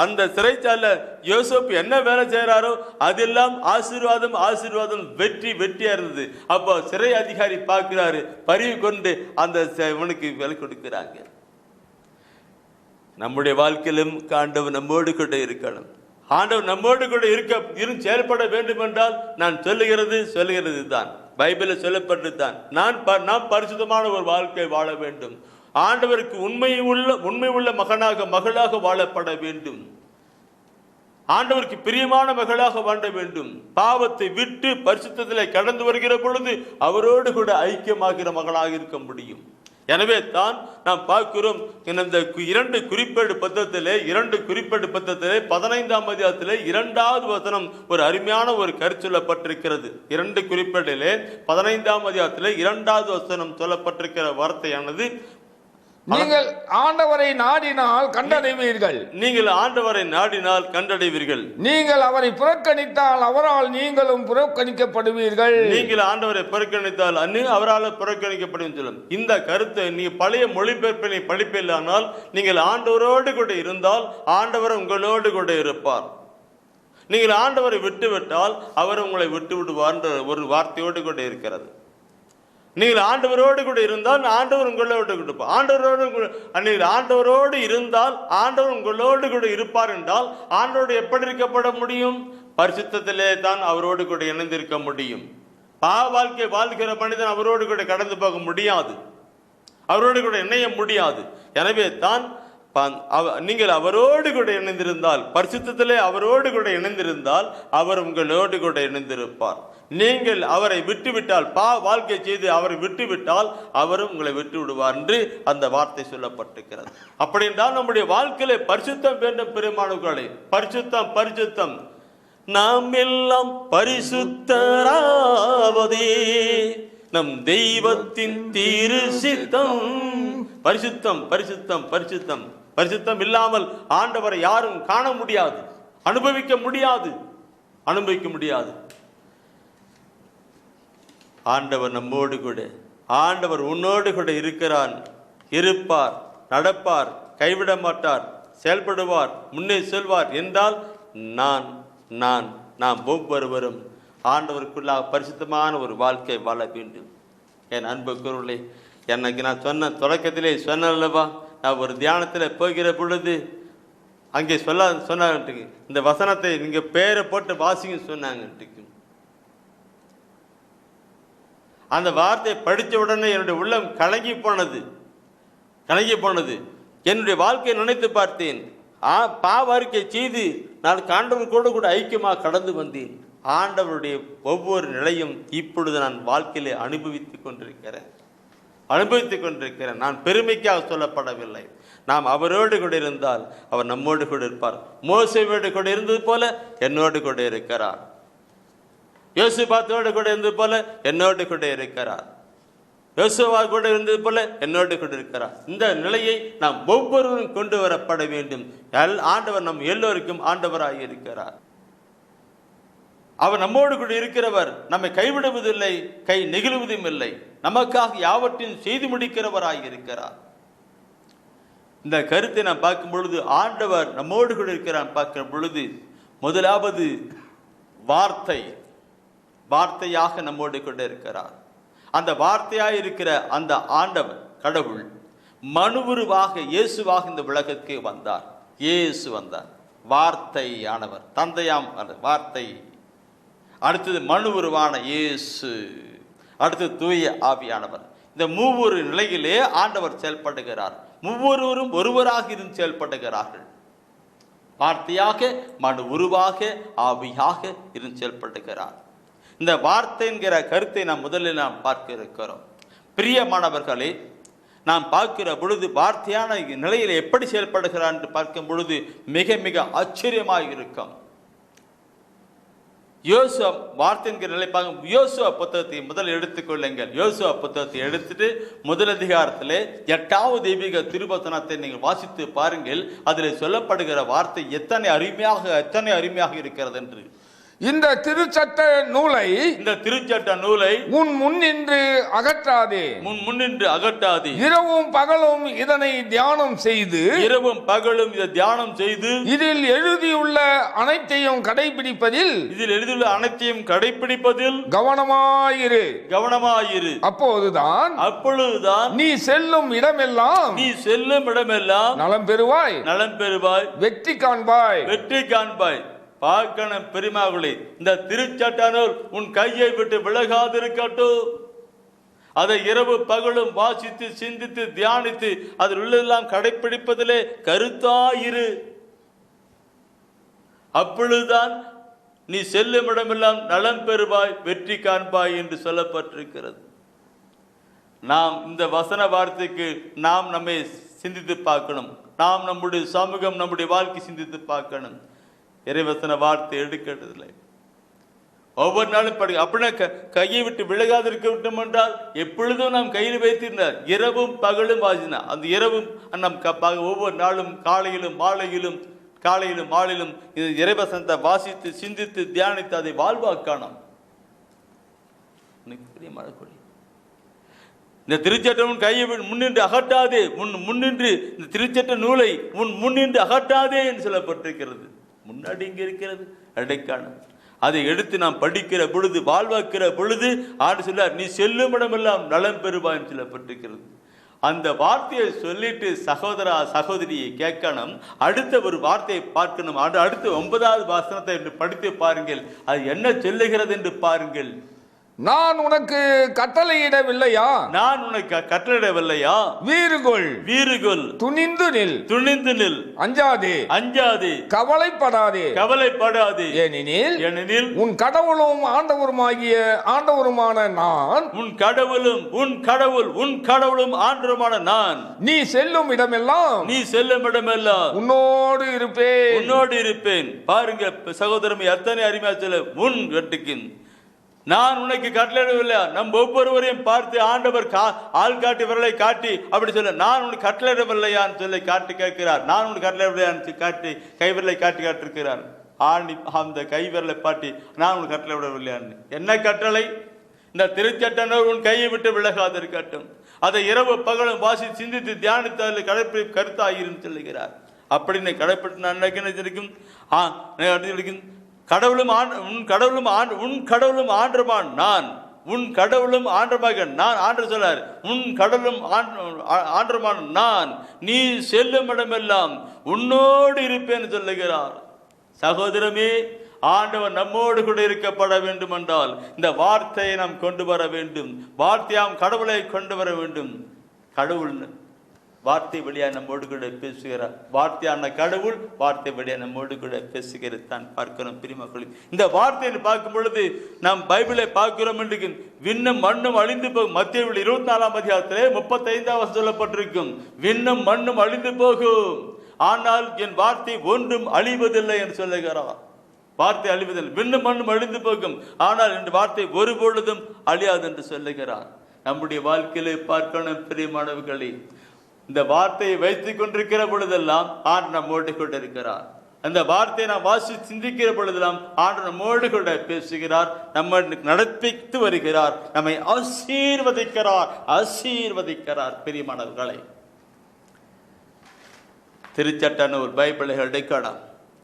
அந்த சிறைச்சாலை யோசேப்பு என்ன வேலை செய்யறாரோ அதெல்லாம் ஆசீர்வாதம் வெற்றியா இருந்தது. அப்போ சிறை அதிகாரி பார்க்கிறாரு, பரிவு கொண்டு அந்த இவனுக்கு வேலை கொடுக்கிறாங்க. நம்முடைய வாழ்க்கையிலும் ஆண்டவர் நம்மோடு கூட இருக்கணும். ஆண்டவர் நம்மோடு கூட செயல்பட வேண்டும் என்றால் நான் சொல்லுகிறது தான், பைபிளில் சொல்லப்பட்டது தான். நாம் பரிசுத்தமான ஒரு வாழ்க்கை வாழ வேண்டும். ஆண்டவருக்கு உண்மை உள்ள மகளாக வாழப்பட வேண்டும். ஆண்டவருக்கு பிரியமான மகளாக வாழ வேண்டும். பாவத்தை விட்டு பரிசுத்தத்திலே கடந்து வருகிற பொழுது அவரோடு கூட ஐக்கியமாகிற மகளாக இருக்க முடியும். எனவே தான் நாம் பார்க்கிறோம், இந்த 2 குறிப்பேடு பத்தத்திலே 15ஆம் அதிகாரத்திலே 2வது வசனம் ஒரு அருமையான ஒரு கருத்து சொல்லப்பட்டிருக்கிறது. 2 குறிப்பேடிலே 15ஆம் அதிகாரத்திலே 2வது வசனம் சொல்லப்பட்டிருக்கிற வார்த்தையானது, நீங்கள் ஆண்டவரை நாடினால் கண்டடைவீர்கள். நீங்கள் ஆண்டவரை நாடினால் கண்டடைவீர்கள். நீங்கள் அவரை புறக்கணித்தால் அவரால் நீங்களும் புறக்கணிக்கப்படுவீர்கள். நீங்கள் ஆண்டவரை புறக்கணித்தால் அவரால் புறக்கணிக்கப்படும் சொல்லும். இந்த கருத்தை நீங்க பழைய மொழிபெயர்ப்பினை படிப்பில்லானால், நீங்கள் ஆண்டவரோடு கூட இருந்தால் ஆண்டவர் உங்களோடு கூட இருப்பார். நீங்கள் ஆண்டவரை விட்டுவிட்டால் அவர் உங்களை விட்டு விடுவார் என்ற ஒரு வார்த்தையோடு கூட இருக்கிறது. நீங்கள் ஆண்டவரோடு கூட இருந்தால் ஆண்டவர் உங்களோடு கொடுப்பார். நீங்கள் ஆண்டவரோடு இருந்தால் ஆண்டவர் உங்களோடு கூட இருப்பார் என்றால் ஆண்டவரோடு எப்படி இருக்கப்பட முடியும்? பரிசுத்தத்திலே தான் அவரோடு கூட இணைந்திருக்க முடியும். பாவ வாழ்க்கை வாழ்கிற மனிதன் அவரோடு கூட கடந்து போக முடியாது, அவரோடு கூட இணைய முடியாது. எனவே தான் நீங்கள் அவரோடு கூட இணைந்திருந்தால், பரிசுத்தத்திலே அவரோடு கூட இணைந்திருந்தால் அவர் உங்களோடு கூட இணைந்திருப்பார். நீங்கள் அவரை விட்டுவிட்டால், வாழ்க்கை செய்து அவரை விட்டுவிட்டால் அவரும் உங்களை விட்டு விடுவார் என்று அந்த வார்த்தை சொல்லப்பட்டிருக்கிறது. அப்படி என்றால் நம்முடைய வாழ்க்கையில பரிசுத்தம் வேண்டும் பெருமானவர்களே. பரிசுத்தம் நாம் எல்லாம் பரிசுத்தராவதே நம் தெய்வத்தின் திரு சித்தம். பரிசுத்தம் இல்லாமல் ஆண்டவரை யாரும் காண முடியாது, அனுபவிக்க முடியாது. ஆண்டவர் நம்மோடு கூட, ஆண்டவர் உன்னோடு கூட இருப்பார், நடப்பார், கைவிட மாட்டார், செயல்படுவார், முன்னே செல்வார் என்றால் நாம் ஒவ்வொருவரும் ஆண்டவருக்குள்ளாக பரிசுத்தமான ஒரு வாழ்க்கை வாழ வேண்டும். என் அன்பு குருளே, எனக்கு நான் தொடக்கத்திலே சொன்னல்லவா, நான் ஒரு தியானத்தில் போகிற பொழுது அங்கே சொன்னாங்க, இந்த வசனத்தை நீங்க பேரை போட்டு வாசிங்க சொன்னாங்க. அந்த வார்த்தையை படித்த உடனே என்னுடைய உள்ளம் கலங்கி போனது. என்னுடைய வாழ்க்கையை நினைத்து பார்த்தேன். பாவ அறிக்கை செய்து நான் ஆண்டவர் கூட ஐக்கியமாக கடந்து வந்தேன். ஆண்டவருடைய ஒவ்வொரு நிலையும் இப்பொழுது நான் வாழ்க்கையிலே அனுபவித்துக் கொண்டிருக்கிறேன். நான் பெருமைக்காக சொல்லப்படவில்லை. நாம் அவரோடு கூட இருந்தால் அவர் நம்மோடு கூட இருப்பார். மோசேவோடு கூட இருந்தது போல என்னோடு கூட இருக்கிறார். யோசுவாவோடு கூட இருந்தது போல என்னோடு கூட இருக்கிறார். யோசுவா கூட இருந்தது போல என்னோடு கூட இருக்கிறார். இந்த நிலையை நாம் ஒவ்வொருவரும் கொண்டு வரப்பட வேண்டும். ஆண்டவர் நம் எல்லோருக்கும் ஆண்டவராக இருக்கிறார். அவர் நம்மோடு கூட இருக்கிறவர், நம்மை கைவிடுவதில்லை, கை நெகிழுவதும் இல்லை. நமக்காக யாவற்றையும் செய்து முடிக்கிறவராக இருக்கிறார். இந்த கருத்தை நாம் பார்க்கும் பொழுது, ஆண்டவர் நம்மோடு கூட இருக்கிறான் பார்க்கிற பொழுது, முதலாவது வார்த்தையாக நம்மோடு கொண்டு இருக்கிறார். அந்த வார்த்தையாக இருக்கிற அந்த ஆண்டவர் கடவுள் மனுவுருவாக இயேசுவாக இந்த உலகத்துக்கு வந்தார். இயேசு வந்தார், வார்த்தையானவர், தந்தையாம் வார்த்தை. அடுத்தது மனுவுருவான இயேசு, அடுத்தது தூய ஆவியானவர். இந்த மூவொரு நிலையிலே ஆண்டவர் செயல்படுகிறார். மூவொருவரும் ஒருவராக இருந்து செயல்படுகிறார்கள். வார்த்தையாக, மனு உருவாக, ஆவியாக இருந்து செயல்படுகிறார். இந்த வார்த்தை என்கிற கருத்தை முதலில் நாம் பார்க்க இருக்கிறோம். பிரியமானவர்களே, நாம் பார்க்கிற பொழுது வார்த்தையான நிலையில் எப்படி செயல்படுகிறார் என்று பார்க்கும் பொழுது மிக மிக ஆச்சரியமாக இருக்கும். யோசுவா வார்த்தை என்கிற நிலை பார்க்க, யோசுவா புத்தகத்தை முதல் எடுத்துக்கொள்ளுங்கள். யோசுவா புத்தகத்தை எடுத்துட்டு முதல் அதிகாரத்திலே 8வது தெய்வீக திருவசனத்தை நீங்கள் வாசித்து பாருங்கள். அதில் சொல்லப்படுகிற வார்த்தை எத்தனை அருமையாக இருக்கிறது என்று. இந்த திருச்சட்ட நூலை உன் முன்னின்று அகற்றாதே. இரவும் பகலும் இதனை தியானம் செய்து இதில் எழுதியுள்ள அனைத்தையும் கடைபிடிப்பதில் கவனமாயிரு. அப்பொழுதுதான் நீ செல்லும் இடமெல்லாம் நலம் பெறுவாய், வெற்றி காண்பாய். பார்க்கணும் பெருமாளே, இந்த திருச்சட்ட நூல் உன் கையை விட்டு விலகாதிருக்கட்டும். அதை இரவு பகலும் வாசித்து சிந்தித்து தியானித்து அதில் உள்ளதெல்லாம் கடைபிடிப்பதிலே கருத்தாயிரு. அப்பொழுதுதான் நீ செல்லும் இடமெல்லாம் நலம் பெறுவாய், வெற்றி காண்பாய் என்று சொல்லப்பட்டிருக்கிறது. நாம் இந்த வசன வார்த்தைக்கு நம்மை சிந்தித்து பார்க்கணும். நாம் நம்முடைய சமூகம், நம்முடைய வாழ்க்கை சிந்தித்து பார்க்கணும். இறைவசன வார்த்தை எடுக்கிறதில்லை. ஒவ்வொரு நாளும் அப்படின்னா கையை விட்டு விலகாதிருக்க விட்டோம் என்றால் எப்பொழுதும் நாம் கையில் வைத்திருந்தார். இரவும் பகலும் வாசினா அந்த இரவும் நம் ஒவ்வொரு நாளும் காலையிலும் மாலையிலும் இறைவசனத்தை வாசித்து சிந்தித்து தியானித்து அதை வாழ்வாக்கானோம். இந்த திருச்சட்டம் கையை முன்னின்று அகட்டாதே, முன்னின்று இந்த திருச்சட்ட நூலை முன்னின்று அகட்டாதே என்று சொல்லப்பட்டிருக்கிறது. முன்னாடி இங்க இருக்கிறது அடைக்காணம். அதை எடுத்து நாம் படிக்கிற பொழுது, வாழ்வாக்கிற பொழுது ஆண்டு சொல்லார், நீ செல்லும் இடமெல்லாம் நலம் பெறுவான்னு சொல்லப்பட்டிருக்கிறது. அந்த வார்த்தையை சொல்லிட்டு சகோதரியை கேட்கணும். அடுத்த ஒரு வார்த்தையை பார்க்கணும். அடுத்த 9வது வசனத்தை என்று படித்து பாருங்கள். அது என்ன சொல்லுகிறது என்று பாருங்கள். நான் உனக்கு கட்டளையிடவில்லையா? வீறுகொள், துணிந்து நில், அஞ்சாதே, கவலைப்படாதே. ஏனெனில் உன் கடவுளும் ஆண்டவருமான நான், உன் கடவுளும் நான், நீ செல்லும் இடமெல்லாம் உன்னோடு இருப்பேன். பாருங்க சகோதரமே, எத்தனை அருமையா சொல்ல. உன் வெட்டுக்கின் நான் உனக்கு கட்டளையிடவில்லை. நம் ஒவ்வொருவரையும் பார்த்து ஆண்டவர் ஆள் காட்டி விரலை காட்டி அப்படி சொல்ல, நான் உனக்கு கட்டளையிடவில்லையான்னு சொல்லி காட்டி கேட்கிறார். நான் உனக்கு கட்டளையிடவில்லையான்னு காட்டி கைவிரலை காட்டிருக்கிறார். அந்த கைவிரலை பாட்டி நான் உனக்கு கட்டளையிடவில்லையான்னு. என்ன கட்டளை? இந்த திருச்சட்ட நூல் உன் கையை விட்டு விலகாதிருக்கட்டும். அதை இரவு பகலும் வாசி சிந்தித்து தியானித்து அதில் கடைப்பிடி கருத்தாகிரும் சொல்லுகிறார். அப்படின்னு கடைப்பிடித்து நான் நினைக்கும் உன் கடவுளும் ஆண்டவருமான நான், உன் கடவுளும் ஆண்டவராக நான். ஆண்டு சொல்லார், உன் கடவுளும் ஆண்டவருமான நான், நீ செல்லும் இடமெல்லாம் உன்னோடு இருப்பேன்னு சொல்லுகிறார். சகோதரமே, ஆண்டவர் நம்மோடு கூட இருக்கப்பட வேண்டும் என்றால் இந்த வார்த்தையை நாம் கொண்டு வர வேண்டும். வார்த்தையாம் கடவுளை கொண்டு வர வேண்டும். கடவுள் வார்த்தை வழியா நம்மோடு கூட பேசுகிறார். வார்த்தையான கடவுள் வார்த்தை வழியா நம்மோடு கூட பேசுகிறது தான் பார்க்கிறோம். பிரிமக்கள், இந்த வார்த்தையை பார்க்கும் பொழுது நாம் பைபிளை பார்க்கிறோம் என்று விண்ணும் மண்ணும் அழிந்து போகும். மத்திய 24ஆம் அதிகாரத்திலே 35வது சொல்லப்பட்டிருக்கும், விண்ணும் மண்ணும் அழிந்து போகும், ஆனால் என் வார்த்தை ஒன்றும் அழிவதில்லை என்று சொல்லுகிறார். வார்த்தை அழிவதில்லை, விண்ணும் மண்ணும் அழிந்து போகும், ஆனால் என் வார்த்தை ஒரு பொழுதும் அழியாது என்று சொல்லுகிறார். நம்முடைய வாழ்க்கையிலே பார்க்கணும் பிரியமானவர்களே, இந்த வார்த்தையை வைத்துக் கொண்டிருக்கிற பொழுதெல்லாம் ஆண்டு நம்மோடு கொண்டிருக்கிறார். அந்த வார்த்தையை நாம் வாசி சிந்திக்கிற பொழுதெல்லாம் ஆண்டு நம்மோடு கூட பேசுகிறார், நம்ம நடப்பித்து வருகிறார், நம்மை ஆசீர்வதிக்கிறார். பிரியமானவர்களை, திருச்சட்ட நூல் பைபிளை அடைக்கணும்.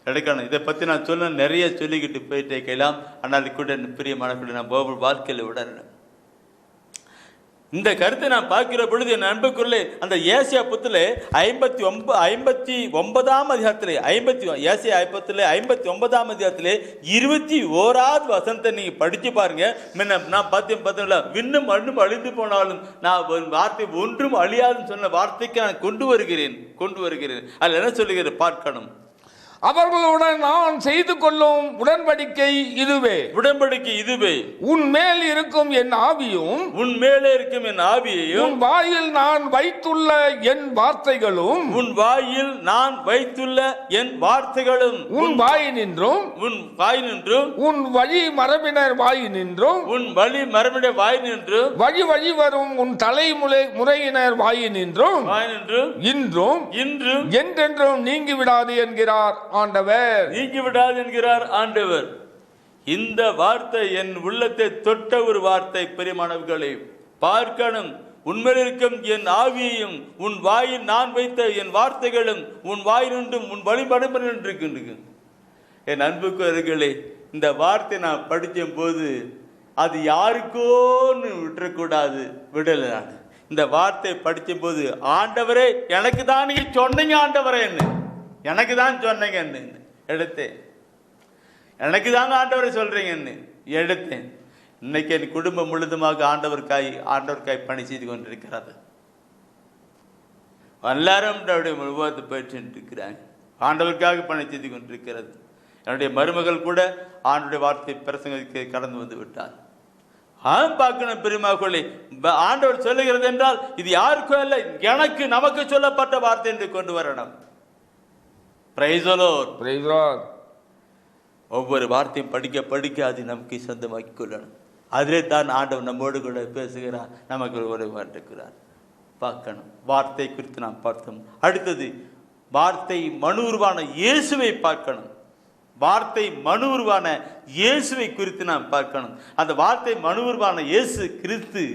கிடைக்கணும். இதை பற்றி நான் சொல்ல நிறைய சொல்லிக்கிட்டு போயிட்டே இருக்கலாம். ஆனால் கூட பிரியமான நான் வாழ்க்கையில் விடணும். இந்த கருத்தை நான் பார்க்கிற பொழுது என் அன்புக்குள்ளே அந்த ஏசியா புத்திலே 59ஆம் அதிகாரத்திலே ஏசியா 59ஆம் அதிகாரத்திலே 21வது வசனத்தை நீங்க படிச்சு பாருங்க. நான் பார்த்தீங்களா, விண்ணும் மண்ணும் அழிந்து போனாலும் நான் வார்த்தை ஒன்றும் அழியாதுன்னு சொன்ன வார்த்தைக்கு நான் கொண்டு வருகிறேன். அதில் என்ன சொல்லுகிறேன் பார்க்கணும். அவர்களுடன் நான் செய்து கொள்ளும் உடன்படிக்கை இதுவே. உன் மேல் இருக்கும் என் ஆவியும் உன் வாயில் நான் வைத்துள்ள என் வார்த்தைகளும் உன் வாயினின்றும் உன் வழி மரபினர் வாயினின்றும் வழி வழி வரும் உன் தலைமுறையினர் வாயினின்றும் இன்றும் என்றென்றும் நீங்கிவிடாது என்கிறார் ஆண்டவர். இந்த வார்த்தை என் உள்ளத்தை தொட்ட ஒரு வார்த்தை. பெரியமானவர்களை பார்க்கணும். உண்மையில் இருக்கும் என் ஆவியையும் உன் வாயில் நான் வைத்த என் வார்த்தைகளும் உன் வாயினும் உன் வழிபடுபடு இருக்கின்றன. என் அன்புக்குரியவர்களே, இந்த வார்த்தை நான் படிக்கும் போது அது யாருக்கோன்னு விட்டுறக்கூடாது, விடல. நான் இந்த வார்த்தை படிக்கும் போது, ஆண்டவரே எனக்கு தான் நீங்க சொன்னீங்க, ஆண்டவரே எனக்கு தான் சொன்னீங்க எடுத்தேன். எனக்கு தாங்க ஆண்டவரை சொல்றீங்கன்னு எடுத்தேன். இன்னைக்கு என் குடும்பம் முழுதுமாக ஆண்டவர்காய் பணி செய்து கொண்டிருக்கிறது. எல்லாரும் முழுவதை போயிட்டு இருக்கிறாங்க. ஆண்டவருக்காக பணி செய்து கொண்டிருக்கிறது. என்னுடைய மருமகள் கூட ஆண்டுடைய வார்த்தை பிரசங்கத்தை கடந்து வந்து விட்டார். பார்க்கணும் பெருமாக்களே, ஆண்டவர் சொல்லுகிறது என்றால் இது யாருக்கும் இல்லை, எனக்கு நமக்கு சொல்லப்பட்ட வார்த்தை என்று கொண்டு வரணும். ஒவ்வொரு வார்த்தையும் படிக்க அது நமக்கு சொந்தமாக்கி கொள்ளணும். அதிலே தான் ஆண்டவர் நம்மோடு கூட பேசுகிறார், நமக்கு உருவாக்குகிறார். பார்க்கணும். வார்த்தை குறித்து நாம் பார்த்தோம். அடுத்தது வார்த்தை மனு உருவான இயேசுவை பார்க்கணும். வார்த்தை மனு உருவான இயேசுவை குறித்து நாம் பார்க்கணும். அந்த வார்த்தை மனு உருவான இயேசு கிறிஸ்து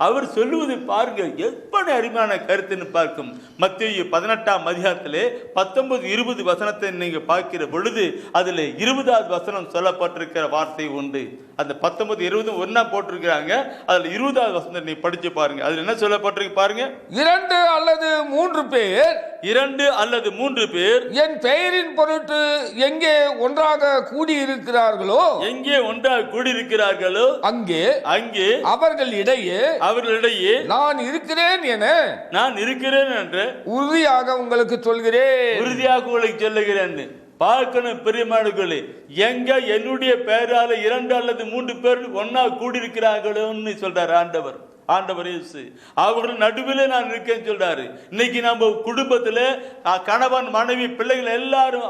அவர் சொல்லுவது பாருங்க, எப்படி அருமையான கருத்துன்னு பார்க்கும். மத்தேயு 18ஆம் அதிகாரத்திலே 19-20 வசனத்தை நீங்க பார்க்கிற பொழுது அதுல 20வது வசனம் சொல்லப்பட்டிருக்கிற வார்த்தை உண்டு. அந்த 19-20 ஒன்னா போட்டிருக்கிறாங்க. அதுல 20வது வசனத்தை நீ படிச்சு பாருங்க. அதுல என்ன சொல்லப்பட்டிருக்கு பாருங்க. 2 அல்லது 3 பேர் என் பெயரின் பொருட்டு எங்கே ஒன்றாக கூடியிருக்கிறார்களோ அங்கே அவர்களிடையே நான் இருக்கிறேன் என்று உறுதியாக உங்களுக்கு சொல்லுகிறேன். பார்க்கணும் பெரியமாடுகளே, எங்க என்னுடைய பெயரால 2 அல்லது 3 பேர் ஒன்னா கூடியிருக்கிறார்களோன்னு சொல்றாரு ஆண்டவர் இயேசு. அவர்கள் நடுவில் நான் இருக்கேன்னு சொல்றாரு. இன்னைக்கு நம்ம குடும்பத்துல கணவன் மனைவி பிள்ளைகள் எல்லாரும்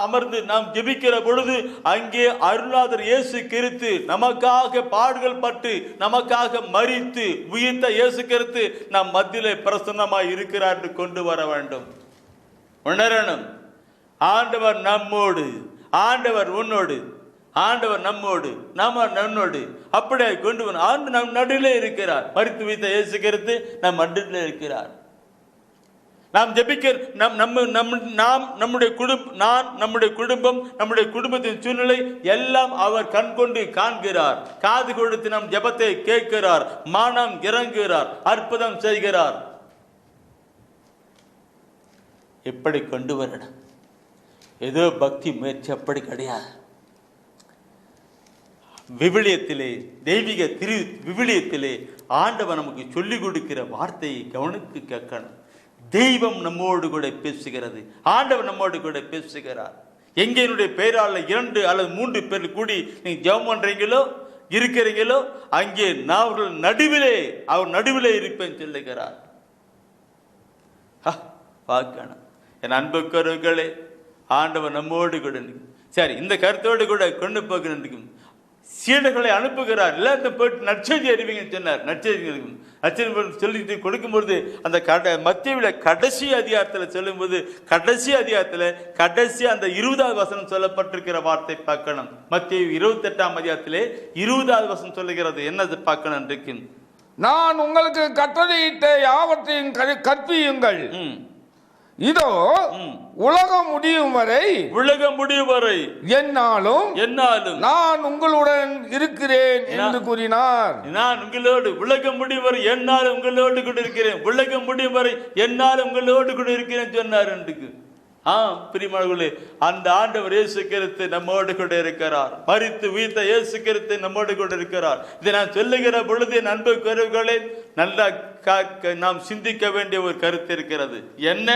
அமர்ந்து நாம் ஜெபிக்கிற பொழுது அங்கே அருளாதர் இயேசு கிறிஸ்து நமக்காக பாடுகள் பட்டு நமக்காக மரித்து உயிர்த்த இயேசு கிறிஸ்து நம் மத்தியிலே பிரசன்னமாய் இருக்கிறார் என்று கொண்டு வர வேண்டும். உணரணும். ஆண்டவர் நம்மோடு, ஆண்டவர் உன்னோடு, ஆண்டவர் நம்மோடு, நன்னோடு அப்படியே கொண்டு வந்து நம் நடுவிலே இருக்கிறார். மரித்து வைத்த இயேசு கிறிஸ்து நம் நடுவிலே இருக்கிறார். நாம் ஜெபிக்க நம்முடைய குடும்பம் நம்முடைய குடும்பத்தின் சூழ்நிலை எல்லாம் அவர் கண் கொண்டு காண்கிறார். காது கொடுத்து நம் ஜெபத்தை கேட்கிறார். மனம் இறங்குகிறார். அற்புதம் செய்கிறார். எப்படி கொண்டு வரணும்? ஏதோ பக்தி முயற்சி அப்படி கிடையாது. விவிலியத்திலே தெய்வீக விவிலியத்திலே ஆண்டவர் நமக்கு சொல்லிக் கொடுக்கிற வார்த்தையை கவனித்து கேட்கணும். தெய்வம் நம்மோடு கூட பேசுகிறது. ஆண்டவர் நம்மோடு கூட பேசுகிறார். எங்கே என்னுடைய பெயரால் 2 அல்லது 3 பேர் கூடி நீங்க ஜெபம் பண்றீங்களோ இருக்கிறீங்களோ அங்கே நான் அவர் நடுவிலே இருப்பேன் சொல்லுகிறார். பார்க்கணும். என் அன்புக்கருகளே, ஆண்டவர் நம்மோடு கூட. சரி, இந்த கருத்தோடு கூட கொண்டு போகிறேன். சீடர்களை அனுப்புகிறார். எல்லாத்தையும் போயிட்டு நற்செய்தி அறிவிங்க சொன்னார். நற்செய்தி சொல்லிட்டு கொடுக்கும்பொழுது அந்த மத்தேயுவில கடைசி அதிகாரத்தில் சொல்லும்போது கடைசி அந்த 20வது வசனம் சொல்லப்பட்டிருக்கிற வார்த்தை பார்க்கணும். மத்தேயு 28ஆம் அதிகாரத்திலே 20வது வசனம் சொல்லுகிறது. என்னது பார்க்கணும் இருக்கு. நான் உங்களுக்கு கட்டளையிட்ட யாவற்றையும் கற்பியுங்கள். இதோ உலகம் முடியும் வரை என்னாலும் நான் உங்களுடன் இருக்கிறேன் என்று கூறினார். நான் உங்களோடு உலகம் முடியும் வரை என்னாலும் உங்களோடு கூட இருக்கிறேன், உலகம் முடியும் வரை என்னாலும் உங்களோடு கூட இருக்கிறேன் சொன்னார். பிரியமானவர்களே, அந்த ஆண்டவர் இயேசு கிறிஸ்து நம்மோடு கூட இருக்கிறார். மரித்து உயிர்த்த இயேசு கிறிஸ்து நம்மோடு கூட இருக்கிறார். இதை நான் சொல்லுகிற பொழுது என் அன்புக்குரியவர்களே, நல்லா நாம் சிந்திக்க வேண்டிய ஒரு கருத்து இருக்கிறது. என்ன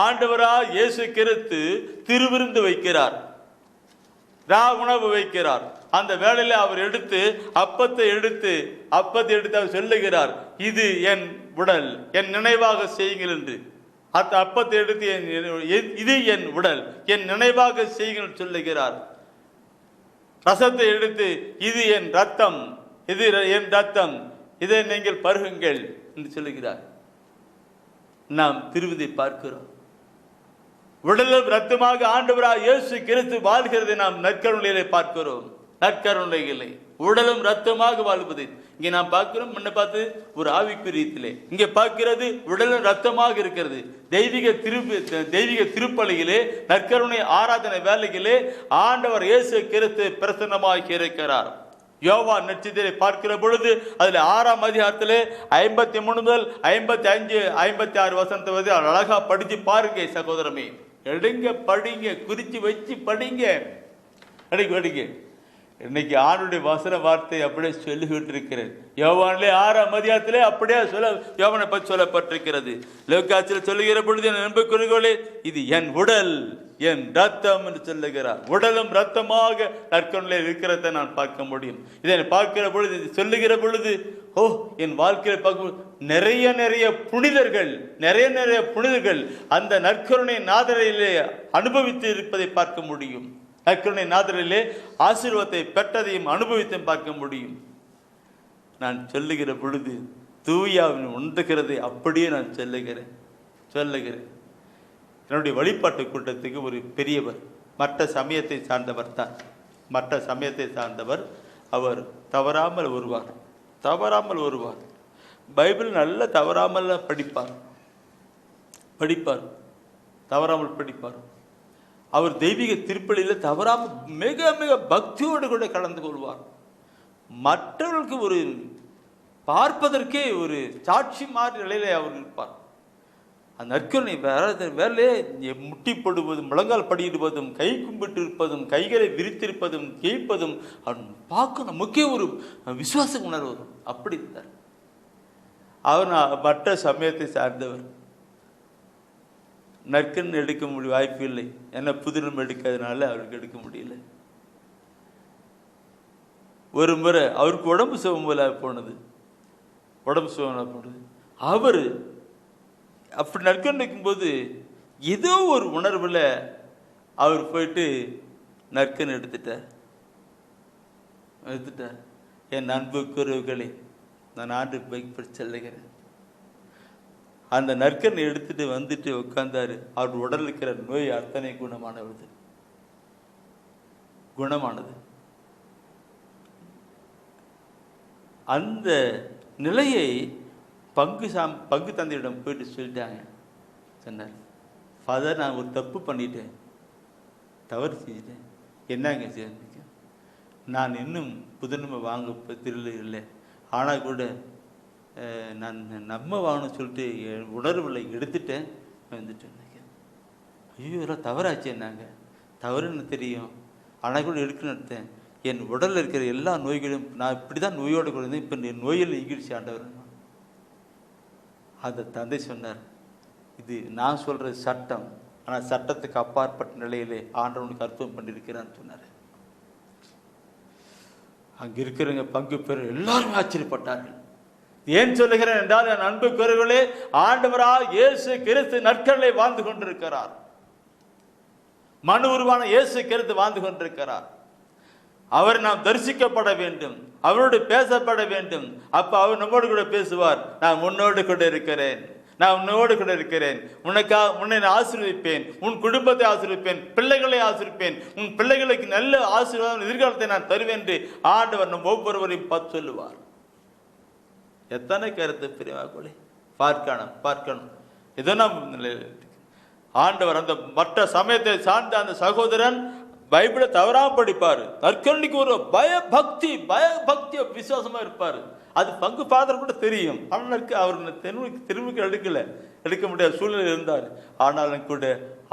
ஆண்டவரா இயேசு கிறிஸ்து திருவிருந்து வைக்கிறார், உணவு வைக்கிறார். அந்த வேளையில அவர் அப்பத்தை எடுத்து அவர் சொல்லுகிறார், இது என் உடல், என் நினைவாக செய்யுங்கள் என்று. அந்த அப்பத்தை எடுத்து இது என் உடல், என் நினைவாக செய்யுங்கள் சொல்லுகிறார். ரசத்தை எடுத்து இது என் ரத்தம், இது என் ரத்தம், இதை நீங்கள் பருகுங்கள் என்று சொல்லுகிறார். நாம் திருவிதை பார்க்கிறோம். உடலும் ரத்தமாக ஆண்டவராக இயேசு கிறிஸ்து வாழ்கிறதை நாம் நற்கருணையிலே பார்க்கிறோம். நற்கருணைகளை உடலும் ரத்தமாக வாழ்வது இங்கே நாம் பார்க்கிறோம். முன்ன பார்த்து ஒரு ஆவிக்குரியத்திலே, இங்கே பார்க்கிறது உடலும் ரத்தமாக இருக்கிறது. தெய்வீக திருப்பலியிலே, நற்கருணை ஆராதனை வேலையிலே ஆண்டவர் இயேசு கிறிஸ்து பிரசன்னமாக இருக்கிறார். யோவான் நட்சத்திரத்தை பார்க்கிற பொழுது அதில் 6ஆம் அதிகாரத்திலே 53 முதல் 55, 56 வசனத்தை அழகா படிச்சு பாருங்க சகோதரமே. எடுங்க, படிங்க, குறிச்சு வச்சு படிங்க, படிங்க. இன்னைக்கு ஆண்டுடைய வசன வார்த்தை அப்படியே சொல்லிக்கிட்டு இருக்கிறேன். யோவானிலே 6ஆம் அதிகாரத்திலே அப்படியே யோவானை பற்றி சொல்லப்பட்டிருக்கிறது. லூக்காசில் சொல்லுகிற பொழுது என் நண்பர்களே, இது என் உடல், என் ரத்தம் என்று சொல்லுகிறார். உடலும் ரத்தமாக நற்கருணையில் இருக்கிறத நான் பார்க்க முடியும். இதை பார்க்கிற பொழுது, சொல்லுகிற பொழுது, என் வாழ்க்கையில் பார்க்கும் நிறைய புனிதர்கள் அந்த நற்கருணை நாதரிலே அனுபவித்து இருப்பதை பார்க்க முடியும். நற்கருணை நாதரிலே ஆசீர்வாதத்தை பெற்றதையும் அனுபவித்தையும் பார்க்க முடியும். நான் சொல்லுகிற பொழுது தூயாவின் உண்டுகிறதை அப்படியே நான் சொல்லுகிறேன். என்னுடைய வழிபாட்டு கூட்டத்துக்கு ஒரு பெரியவர், மற்ற சமயத்தை சார்ந்தவர் அவர் தவறாமல் வருவார். பைபிள் நல்ல தவறாமல் படிப்பார். அவர் தெய்வீக திருப்பலியில் தவறாமல் மிக மிக பக்தியோடு கூட கலந்து கொள்வார். மற்றவர்களுக்கு ஒரு பார்ப்பதற்கே ஒரு சாட்சி மாதிரி நிலையிலே அவர் இருப்பார். அந்த நற்கருணை வேலையே முட்டிப்படுவதும், முழங்கால் படியிடுவதும், கை கும்பிட்டு இருப்பதும், கைகளை விரித்திருப்பதும், கேட்பதும் பார்க்க நமக்கே ஒரு விசுவாச உணர்வு வரும். அப்படி இருந்தார் அவர். மற்ற சமயத்தை சார்ந்தவர். நற்கன் எடுக்க வாய்ப்பு இல்லை, ஏன்னா புதினம் எடுக்கிறதுனால அவருக்கு எடுக்க முடியல. ஒரு முறை அவருக்கு உடம்பு சுகமில்லாத போனது. அவர் அப்படி நற்கன் எடுக்கும்போது ஏதோ ஒரு உணர்வுல அவர் போயிட்டு நற்கன் எடுத்துட்டார். என் அன்புக்குறவுகளே, நான் ஆண்டு பைக் பற்றி செல்லுகிறேன். அந்த நற்கனை எடுத்துட்டு வந்துட்டு உட்கார்ந்தாரு. அவர் உடல் இருக்கிற நோய் அத்தனை குணமானது. அந்த நிலையை பங்கு தந்தையிடம் போயிட்டு சொன்னார், ஃபாதர், நான் ஒரு தப்பு பண்ணிட்டேன், தவறு செஞ்சிட்டேன். என்னங்க செய்ய, நான் இன்னும் புதுநன்மை வாங்க திருள் இல்லை, ஆனால் கூட நான் நம்ம வாங்கணும்னு சொல்லிட்டு என் உணர்வுகளை எடுத்துட்டேன், வந்துட்டேன். ஐயோ, எல்லாம் தவறாச்சு. என்னங்க தவறுன்னு தெரியும், ஆனால் கூட எடுக்கணும்னு எடுத்தேன். என் உடலில் இருக்கிற எல்லா நோய்களும், நான் இப்படி தான் நோயோடு கூட இருந்தேன், இப்போ என் நோயில் ஈகிடுச்சு ஆண்டவர். அந்த தந்தை சொன்னார், இது நான் சொல்கிற சட்டம், ஆனால் சட்டத்துக்கு அப்பாற்பட்ட நிலையிலே ஆண்டவனுக்கு அர்ப்பணம் பண்ணியிருக்கிறான்னு சொன்னார். அங்கே இருக்கிறவங்க பங்கு பெற எல்லாரும் ஆச்சரியப்பட்டார்கள். ஏன் சொல்லுகிறேன் என்றால், என் அன்புக்குரியவர்களே, ஆண்டவராக இயேசு கிறிஸ்து நற்கருணை வாழ்ந்து கொண்டிருக்கிறார். மனு உருவான இயேசு கிறிஸ்து வாழ்ந்து கொண்டிருக்கிறார். அவர் நாம் தரிசிக்கப்பட வேண்டும், அவரோடு பேசப்பட வேண்டும். அப்ப அவர் நம்மோடு கூட பேசுவார். நான் உன்னோடு கூட இருக்கிறேன், நான் உன்னோடு கூட இருக்கிறேன், உன்னை ஆசீர்வதிப்பேன், உன் குடும்பத்தை ஆசீர்வதிப்பேன், பிள்ளைகளை ஆசீர்வதிப்பேன், உன் பிள்ளைகளுக்கு நல்ல ஆசீர்வாதம் எதிர்காலத்தை நான் தருவேன் என்று ஆண்டவர் நம் ஒவ்வொருவரையும் பார்த்து சொல்லுவார். எத்தனை கருத்து பிரிவாக்குள்ளே பார்க்கணும். இதெல்லாம் ஆண்டவர் அந்த மற்ற சமயத்தை சார்ந்த அந்த சகோதரன் பைபிளை தவறாம படிப்பார். நற்கருணைக்கு ஒரு பயபக்தி விசுவாசமா இருப்பார். அது பங்கு ஃபாதர் கூட தெரியும். ஆனால் அவர் திரும்பிக்கு எடுக்க முடியாத சூழ்நிலை இருந்தார். ஆனாலும் கூட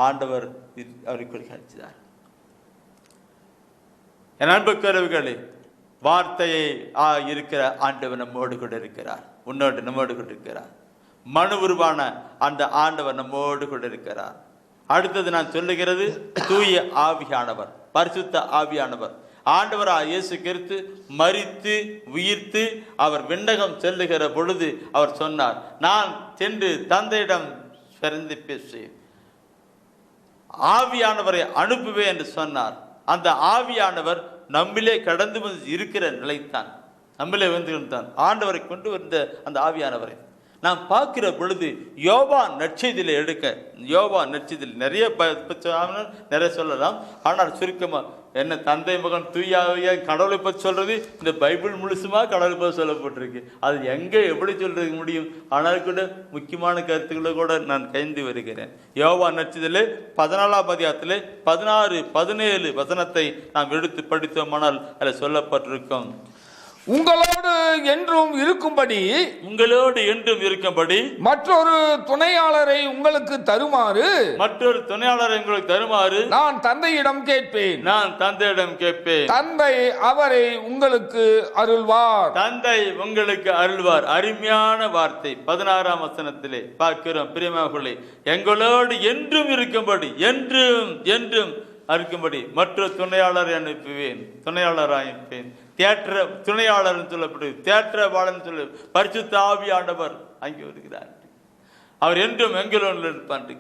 ஆண்டவர் அவருக்கு கிடைச்சார். என் அன்புக்குரியவர்களே, வார்த்தையை இருக்கிற ஆண்டவர் நம்மோடு கூட இருக்கிறார். உன்னோடு நம்மோடு கூட இருக்கிறார். மனு உருவான அந்த ஆண்டவர் நம்மோடு கூட இருக்கிறார். அடுத்தது நான் சொல்லுகிறது தூய ஆவியானவர், பரிசுத்த ஆவியானவர். ஆண்டவராக இயேசு கிறிஸ்து மரித்து உயிர்த்து அவர் விண்ணகம் செல்லுகிற பொழுது அவர் சொன்னார், நான் சென்று தந்தையிடம் பிறந்து பேசி ஆவியானவரை அனுப்புவேன் என்று சொன்னார். அந்த ஆவியானவர் நம்மிலே கடந்து வந்து இருக்கிற நிலைத்தான், நம்மிலே வந்து ஆண்டவரை கொண்டு வந்த அந்த ஆவியானவரை நாம் பார்க்கிற பொழுது யோவான் நற்செய்தியில யோவான் நற்செய்தியில் நிறைய சொல்லலாம். ஆனால் சுருக்கமா என்ன தந்தை மகன் தூயாவியா கடவுளை பற்றி சொல்றது இந்த பைபிள் முழுசுமா கடவுளை பற்றி சொல்லப்பட்டிருக்கு. அது எங்க எப்படி சொல்றது முடியும்? ஆனால் கூட முக்கியமான கருத்துக்களை கூட நான் கைந்து வருகிறேன். யோவான் நற்செய்தியிலே 14ஆம் அதிகாரத்திலே 16, 17 வசனத்தை நாம் எடுத்து படித்தோமானால் அதில் சொல்லப்பட்டிருக்கும், உங்களோடு என்றும் இருக்கும்படி மற்றொரு துணையாளரை உங்களுக்கு தருமாறு நான் தந்தையிடம் கேட்பேன். தந்தை அவரை உங்களுக்கு அருள்வார். அருமையான வார்த்தை 16ஆம் வசனத்திலே பார்க்கிறோம். பிரியமானவர்களே, எங்களோடு என்றும் இருக்கும்படி இருக்கும்படி மற்ற துணையாளரை அனுப்புவேன். துணையாளர் சொல்லப்பட்டு தேற்றவாளன் சொல்ல பரிசுத்த ஆவியானவர் அங்கே வருகிறார். அவர் என்றும் எங்களோடு இருப்பார்.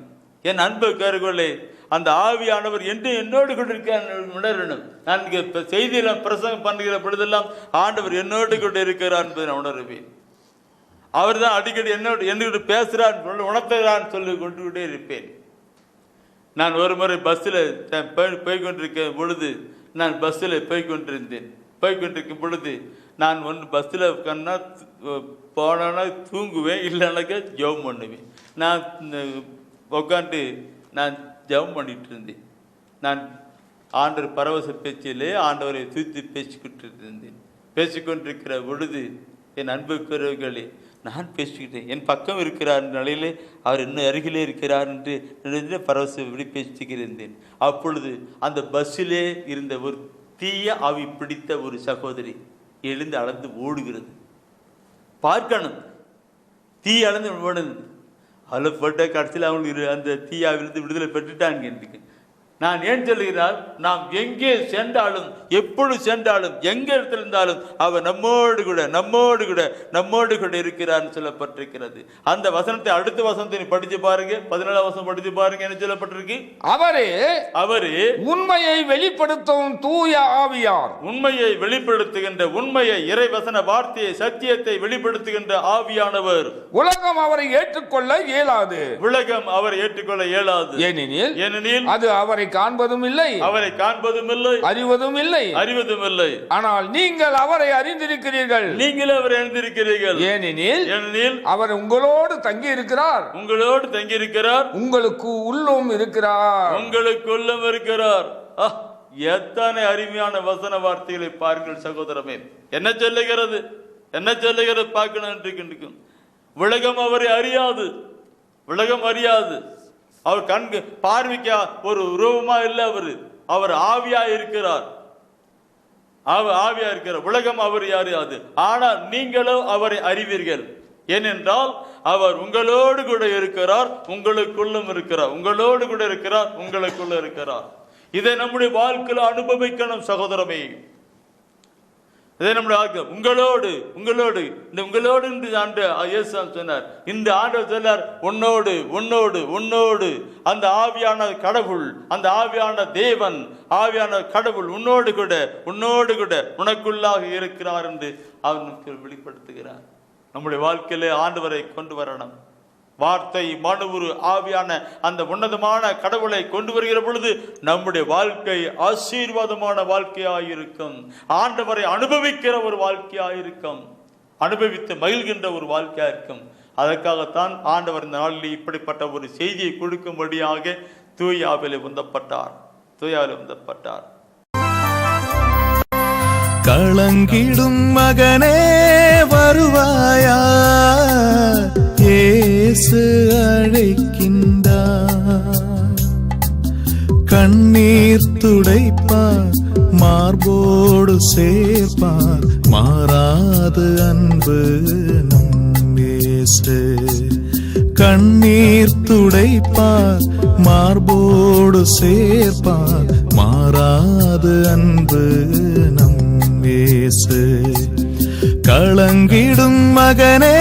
என் அன்பு கருவிலே அந்த ஆவியானவர் என்று என்னோடு கூட உணரணும். நான் இங்கே செய்தியில பிரசங்கம் பண்ணுகிற பொழுதெல்லாம் ஆண்டவர் என்னோடு கூட இருக்கிறார் என்பதை நான் உணர்வேன். அவர் தான் அடிக்கடி என்னோடு பேசுகிறார், உணர்த்துகிறான்னு சொல்லி கொண்டுகிட்டே இருப்பேன். நான் ஒரு முறை பஸ்ஸில் போய்கொண்டிருக்க பொழுது போய்கொண்டிருக்கும் பொழுது நான் பஸ்ஸில் போனா தூங்குவேன், இல்லைனாக்கா ஜெபம் பண்ணுவேன். நான் உட்காந்து நான் ஜெபம் பண்ணிட்டு இருந்தேன். நான் ஆண்டவர் பரவச பேச்சிலே ஆண்டவரை தூத்தி பேசிக்கொண்டிருக்கிற பொழுது என் அன்புக்குரியவர்களே, நான் பேசிக்கிட்டேன். என் பக்கம் இருக்கிறார் நிலையிலே அவர் இன்னும் அருகிலே இருக்கிறார் என்று பரவசப்படி பேசிக்கிறேன். அப்பொழுது அந்த பஸ்ஸிலே இருந்த ஒரு தீய ஆவி பிடித்த ஒரு சகோதரி எழுந்து அளந்து ஓடுகிறது. பார்க்கணும், தீ அளந்து ஓடுது. அதில் போட்ட கடைசியில் அவங்களுக்கு அந்த தீயாவிலிருந்து விடுதலை பெற்றுட்டாங்க. எனக்கு நான் ஏன் சொல்லுகிறார், நாம் எங்கே சென்றாலும் எப்பொழுது சென்றாலும் எங்க இடத்துல இருந்தாலும் அவர் நம்மோடு கூட இருக்கிறார்னு சொல்லப்பட்டிருக்கிறது. அந்த வசனத்தை அடுத்த வசனத்தை படிச்சு பாருங்க, 17ஆம் வசனம் படிச்சு பாருங்க. என்ன சொல்லப்பட்டிருக்கு? அவரே உண்மையை வெளிப்படுத்தும் தூய ஆவியார். உண்மையை வெளிப்படுத்துகின்ற, உண்மையை இறைவசன வார்த்தையை சத்தியத்தை வெளிப்படுத்துகின்ற ஆவியானவர். உலகம் அவரை ஏற்றுக்கொள்ள இயலாது. ஏனெனில் அது அவரை காண்பதும் இல்லை, அறிவதும் இல்லை. ஆனால் நீங்கள் அவரை அறிந்திருக்கிறீர்கள். ஏனெனில் அவர் உங்களோடு தங்கி இருக்கிறார். உங்களுக்கு உள்ளும் இருக்கிறார். எத்தனை அருமையான வசன வார்த்தைகளை பாருங்கள் சகோதரமே. என்ன சொல்லுகிறது பார்க்கணும். உலகம் அவரை அறியாது. அவர் கண்கு பார்வைக்கா ஒரு உருவமா இல்லை. அவர் ஆவியா இருக்கிறார். உலகம் அவர் அறியாது. ஆனால் நீங்களோ அவரை அறிவீர்கள். ஏனென்றால் அவர் உங்களோடு கூட இருக்கிறார், உங்களுக்குள்ளும் இருக்கிறார். இதை நம்முடைய வாழ்க்கையில் அனுபவிக்கணும் சகோதரமே. இதை நம்முடைய வாழ்க்கை உங்களோடு சொன்னார். இந்த ஆண்டவர் சொன்னார், உன்னோடு அந்த ஆவியான கடவுள், அந்த ஆவியான தேவன், ஆவியான கடவுள் உன்னோடு கூட உனக்குள்ளாக இருக்கிறார் என்று அவனுக்கு வெளிப்படுத்துகிறார். நம்முடைய வாழ்க்கையிலே ஆண்டவரை கொண்டு வரணும். வார்த்தை மனுவுரு ஆவியான அந்த உன்னதமான கடவுளை கொண்டு வருகிற பொழுது நம்முடைய வாழ்க்கை ஆசீர்வாதமான வாழ்க்கையாயிருக்கும். ஆண்டவரை அனுபவிக்கிற ஒரு வாழ்க்கையாயிருக்கும். அனுபவித்து மகிழ்கின்ற ஒரு வாழ்க்கையாயிருக்கும். அதற்காகத்தான் ஆண்டவர் இந்த நாளில் இப்படிப்பட்ட ஒரு செய்தியை கொடுக்கும்படியாக தூய ஆவியிலே உந்தப்பட்டார். களங்கிடும் மகனே வருவாயா, இயேசு அழைக்கின்றார். கண்ணீர் துடைப்பார், மார்போடு சேர்ப்பார், மாறாது அன்பு நம் இயேசு. கண்ணீர் துடைப்பார், மார்போடு சேர்ப்பார், மாறாது அன்பு நம் இயேசு. களங்கிடும் மகனே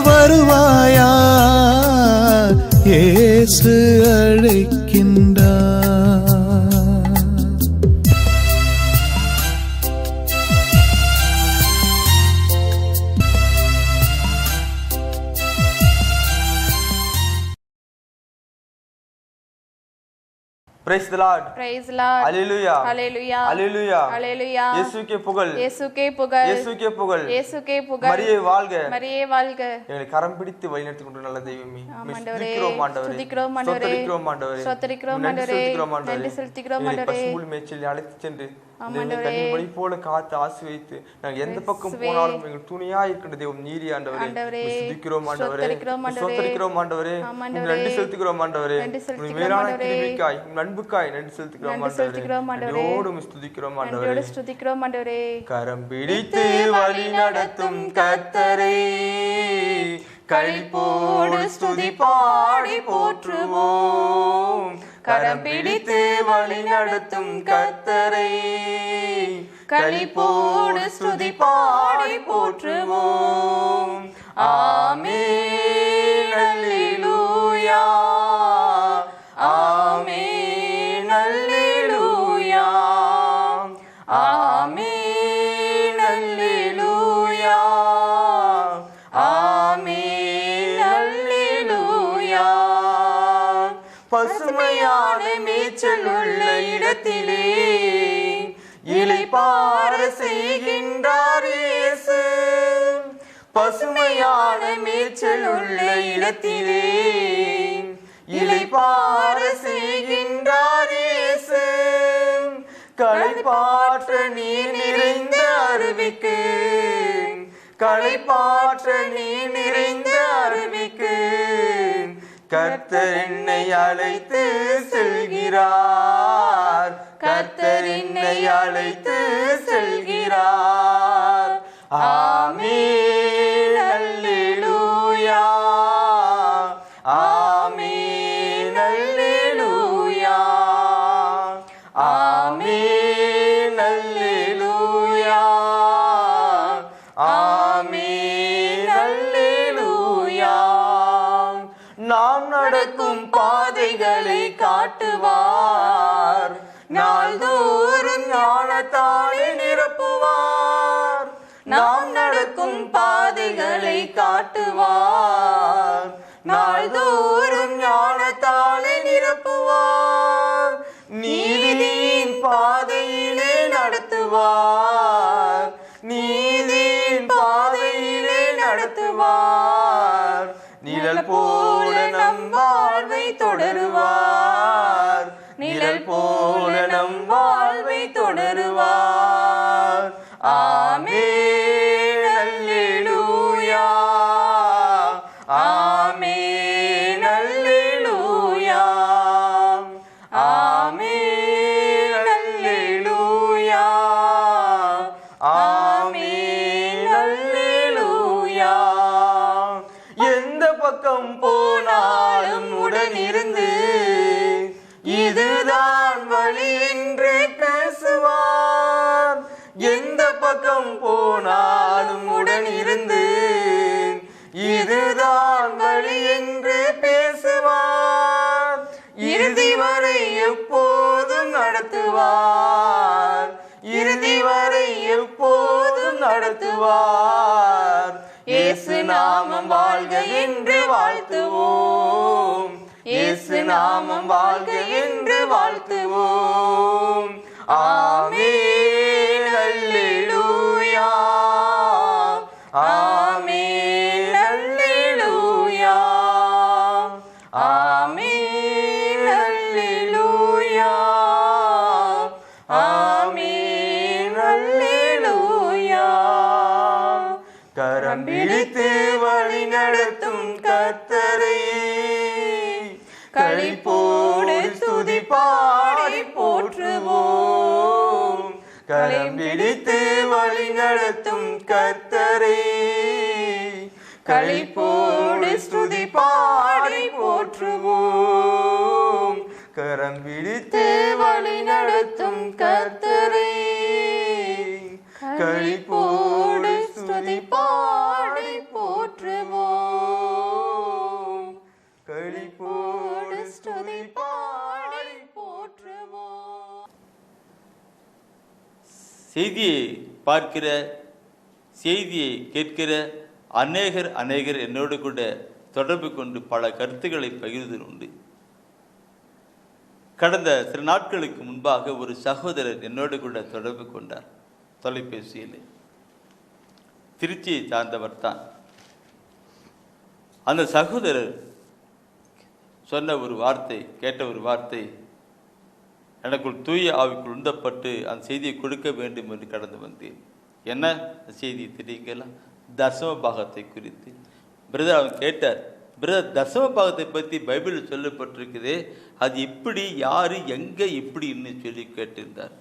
வருவாயா, இயேசு அழைக்கின்றார். Praise the Lord. Praise the Lord. Hallelujah. Hallelujah. Hallelujah. Hallelujah. இயேசுவுக்கே புகழ். இயேசுவுக்கே புகழ். இயேசுவுக்கே புகழ். இயேசுவுக்கே புகழ். மரியே வாழ்க. மரியே வாழ்க. எங்களை கரம் பிடித்து வழிநடத்தி கொண்ட நல்ல தெய்வமே. ஸ்துதிக்கிறோம் ஆண்டவரே. ஸ்துதிக்கிறோம் ஆண்டவரே. ஸ்தோத்திரிக்கிறோம் ஆண்டவரே. நன்றி செலுத்துகிறோம் ஆண்டவரே. பசும்புல் மேய்ச்சலில் அழைத்து சென்று கண்மணி போல காத்து ஆசீர்வதித்து நாங்கள் எந்த பக்கம் போனாலும் எங்கள் துணையா இருக்கின்ற தெய்வம் நீரே ஆண்டவரே. ஸ்துதிக்கிறோம் ஆண்டவரே. ஸ்தோத்திரிக்கிறோம் ஆண்டவரே. நன்றி செலுத்துகிறோம் ஆண்டவரே. மேலான கிருபைக்காய் அன்புக்காய் நன்றி செலுத்துகிறோம் ஆண்டவரே. ஸ்துதிக்கிறோம் ஆண்டவரே. கரம் பிடித்து வழி நடத்தும் கர்த்தரை களிப்போடு ஸ்துதி பாடி போற்றுவோம். கரம் பிடித்து வழி நடத்தும் கர்த்தரை களிப்போடு ஸ்துதி பாடி போற்றுவோம். ஆமென் அல்லேலூயா, ஆமென் அல்லேலூயா, ஆமென் அல்லேலூயா, ஆமென் அல்லேலூயா. பசுமையான மேய்ச்சல் உள்ள இடத்திலே இளைப்பாற செய்கின்றார் இயேசு. பசுமையான மேய்ச்சல் உள்ள இடத்திலே இளைப்பாற செய்கின்றார் இயேசு. களைப்பாற்ற நீர் நிறைந்த அருவிக்கு, களைப்பாற்ற நீர் நிறைந்த அருவிக்கு கர்த்தர் என்னை அழைத்து செல்கிறார். கர்த்தர் என்னை அழைத்து செல்கிறார். ஆமென் அல்லேலூயா, ஆமென் அல்லேலூயா, ஆமென் அல்லேலூயா, ஆமென் அல்லேலூயா. நாம் நடக்கும் பாதைகளை காட்டுவார், நாள்தோறும் ஞானத்தாலே நிரப்புவார். நாம் நடக்கும் பாதைகளை காட்டுவார், நாள்தோறும் ஞானத்தாலே நிரப்புவார். நீதியின் பாதையிலே நடத்துவார், நீதியின் பாதையிலே நடத்துவார். நிழல் போல நம் வாழ்வை தொடருவார், நிழல் போல நம் வாழ்வை தொடருவார். ஆமென் அல்லேலூயா, ஆமென் அல்லேலூயா, ஆமென் அல்லேலூயா, ஆமென் அல்லேலூயா. எந்த பக்கம் போனாலும் உடனிருந்து இதுதான் வழி என்று பேசுவார். எந்த பக்கம் போனாலும் உடனிருந்து இதுதான் வழி என்று பேசுவார். இறுதி வரை எப்போதும் நடத்துவார், இறுதி வரை எப்போதும் நடத்துவார். இயேசு நாமம் வாழ்க என்று வாழ்த்துவோம், இயேசு நாமம் வாழ்க என்று வாழ்த்துவோம். ஆமென் அல்லேலூயா, ஆமென் அல்லேலூயா. கரம் பிடித்து வழி நடத்தும் கர்த்தரை களிப்போடு ஸ்துதி பாடி போற்றுவோம். கரம் பிடித்து வழி நடத்தும் கர்த்தரை களிப்போடு ஸ்துதி பாடி போற்றுவோம். கரம் பிடித்து வழி நடத்தும் கர்த்தரை களிப்போடு ஸ்துதி பாடி போற்றுவோம். களிப்போடு ஸ்துதி பாடி போற்றுவோம். செய்தியை பார்க்கிற, செய்தியை கேட்கிற அநேகர் என்னோடு கூட தொடர்பு கொண்டு பல கருத்துக்களை பகிர்ந்து உண்டு. கடந்த சில நாட்களுக்கு முன்பாக ஒரு சகோதரர் என்னோடு கூட தொடர்பு கொண்டார் தொலைபேசியில். திருச்சியை சார்ந்தவர் தான். அந்த சகோதரர் சொன்ன ஒரு வார்த்தை, கேட்ட ஒரு வார்த்தை, எனக்குள் தூய ஆவிக்குள் உந்தப்பட்டு அந்த செய்தியை கொடுக்க வேண்டும் என்று கடந்து வந்தேன். என்ன செய்தி தெரியுங்களா? தசம பாகத்தை குறித்து. பிரதர் அவன் கேட்டார், பிரதர் தசம பாகத்தை பற்றி பைபிளில் சொல்லப்பட்டிருக்குது, அது எப்படி, யாரு, எங்க, எப்படின்னு சொல்லி கேட்டிருந்தார்.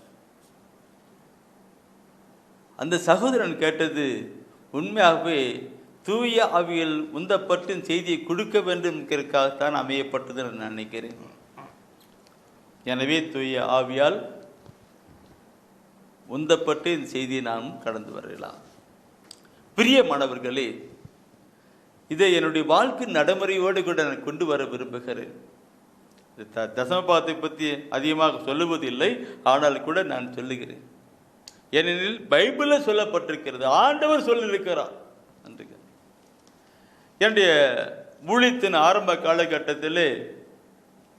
அந்த சகோதரன் கேட்டது உண்மையாகவே தூய ஆவியில் உந்தப்பட்டு செய்தியை கொடுக்க வேண்டும் என்கிறதுக்காகத்தான் அமையப்பட்டது நான் நினைக்கிறேன். எனவே தூய ஆவியால் உந்தப்பட்டு இந்த செய்தியை நாம் கடந்து வரலாம். பிரியமானவர்களே, இதை என்னுடைய வாழ்க்கை நடைமுறையோடு கூட நான் கொண்டு வர விரும்புகிறேன். தசமபாகத்தை பற்றி அதிகமாக சொல்லுவதில்லை, ஆனால் கூட நான் சொல்லுகிறேன். ஏனெனில் பைபிளில் சொல்லப்பட்டிருக்கிறது, ஆண்டவர் சொல்லியிருக்கிறார். என்னுடைய ஊழியத்தின் ஆரம்ப காலகட்டத்தில்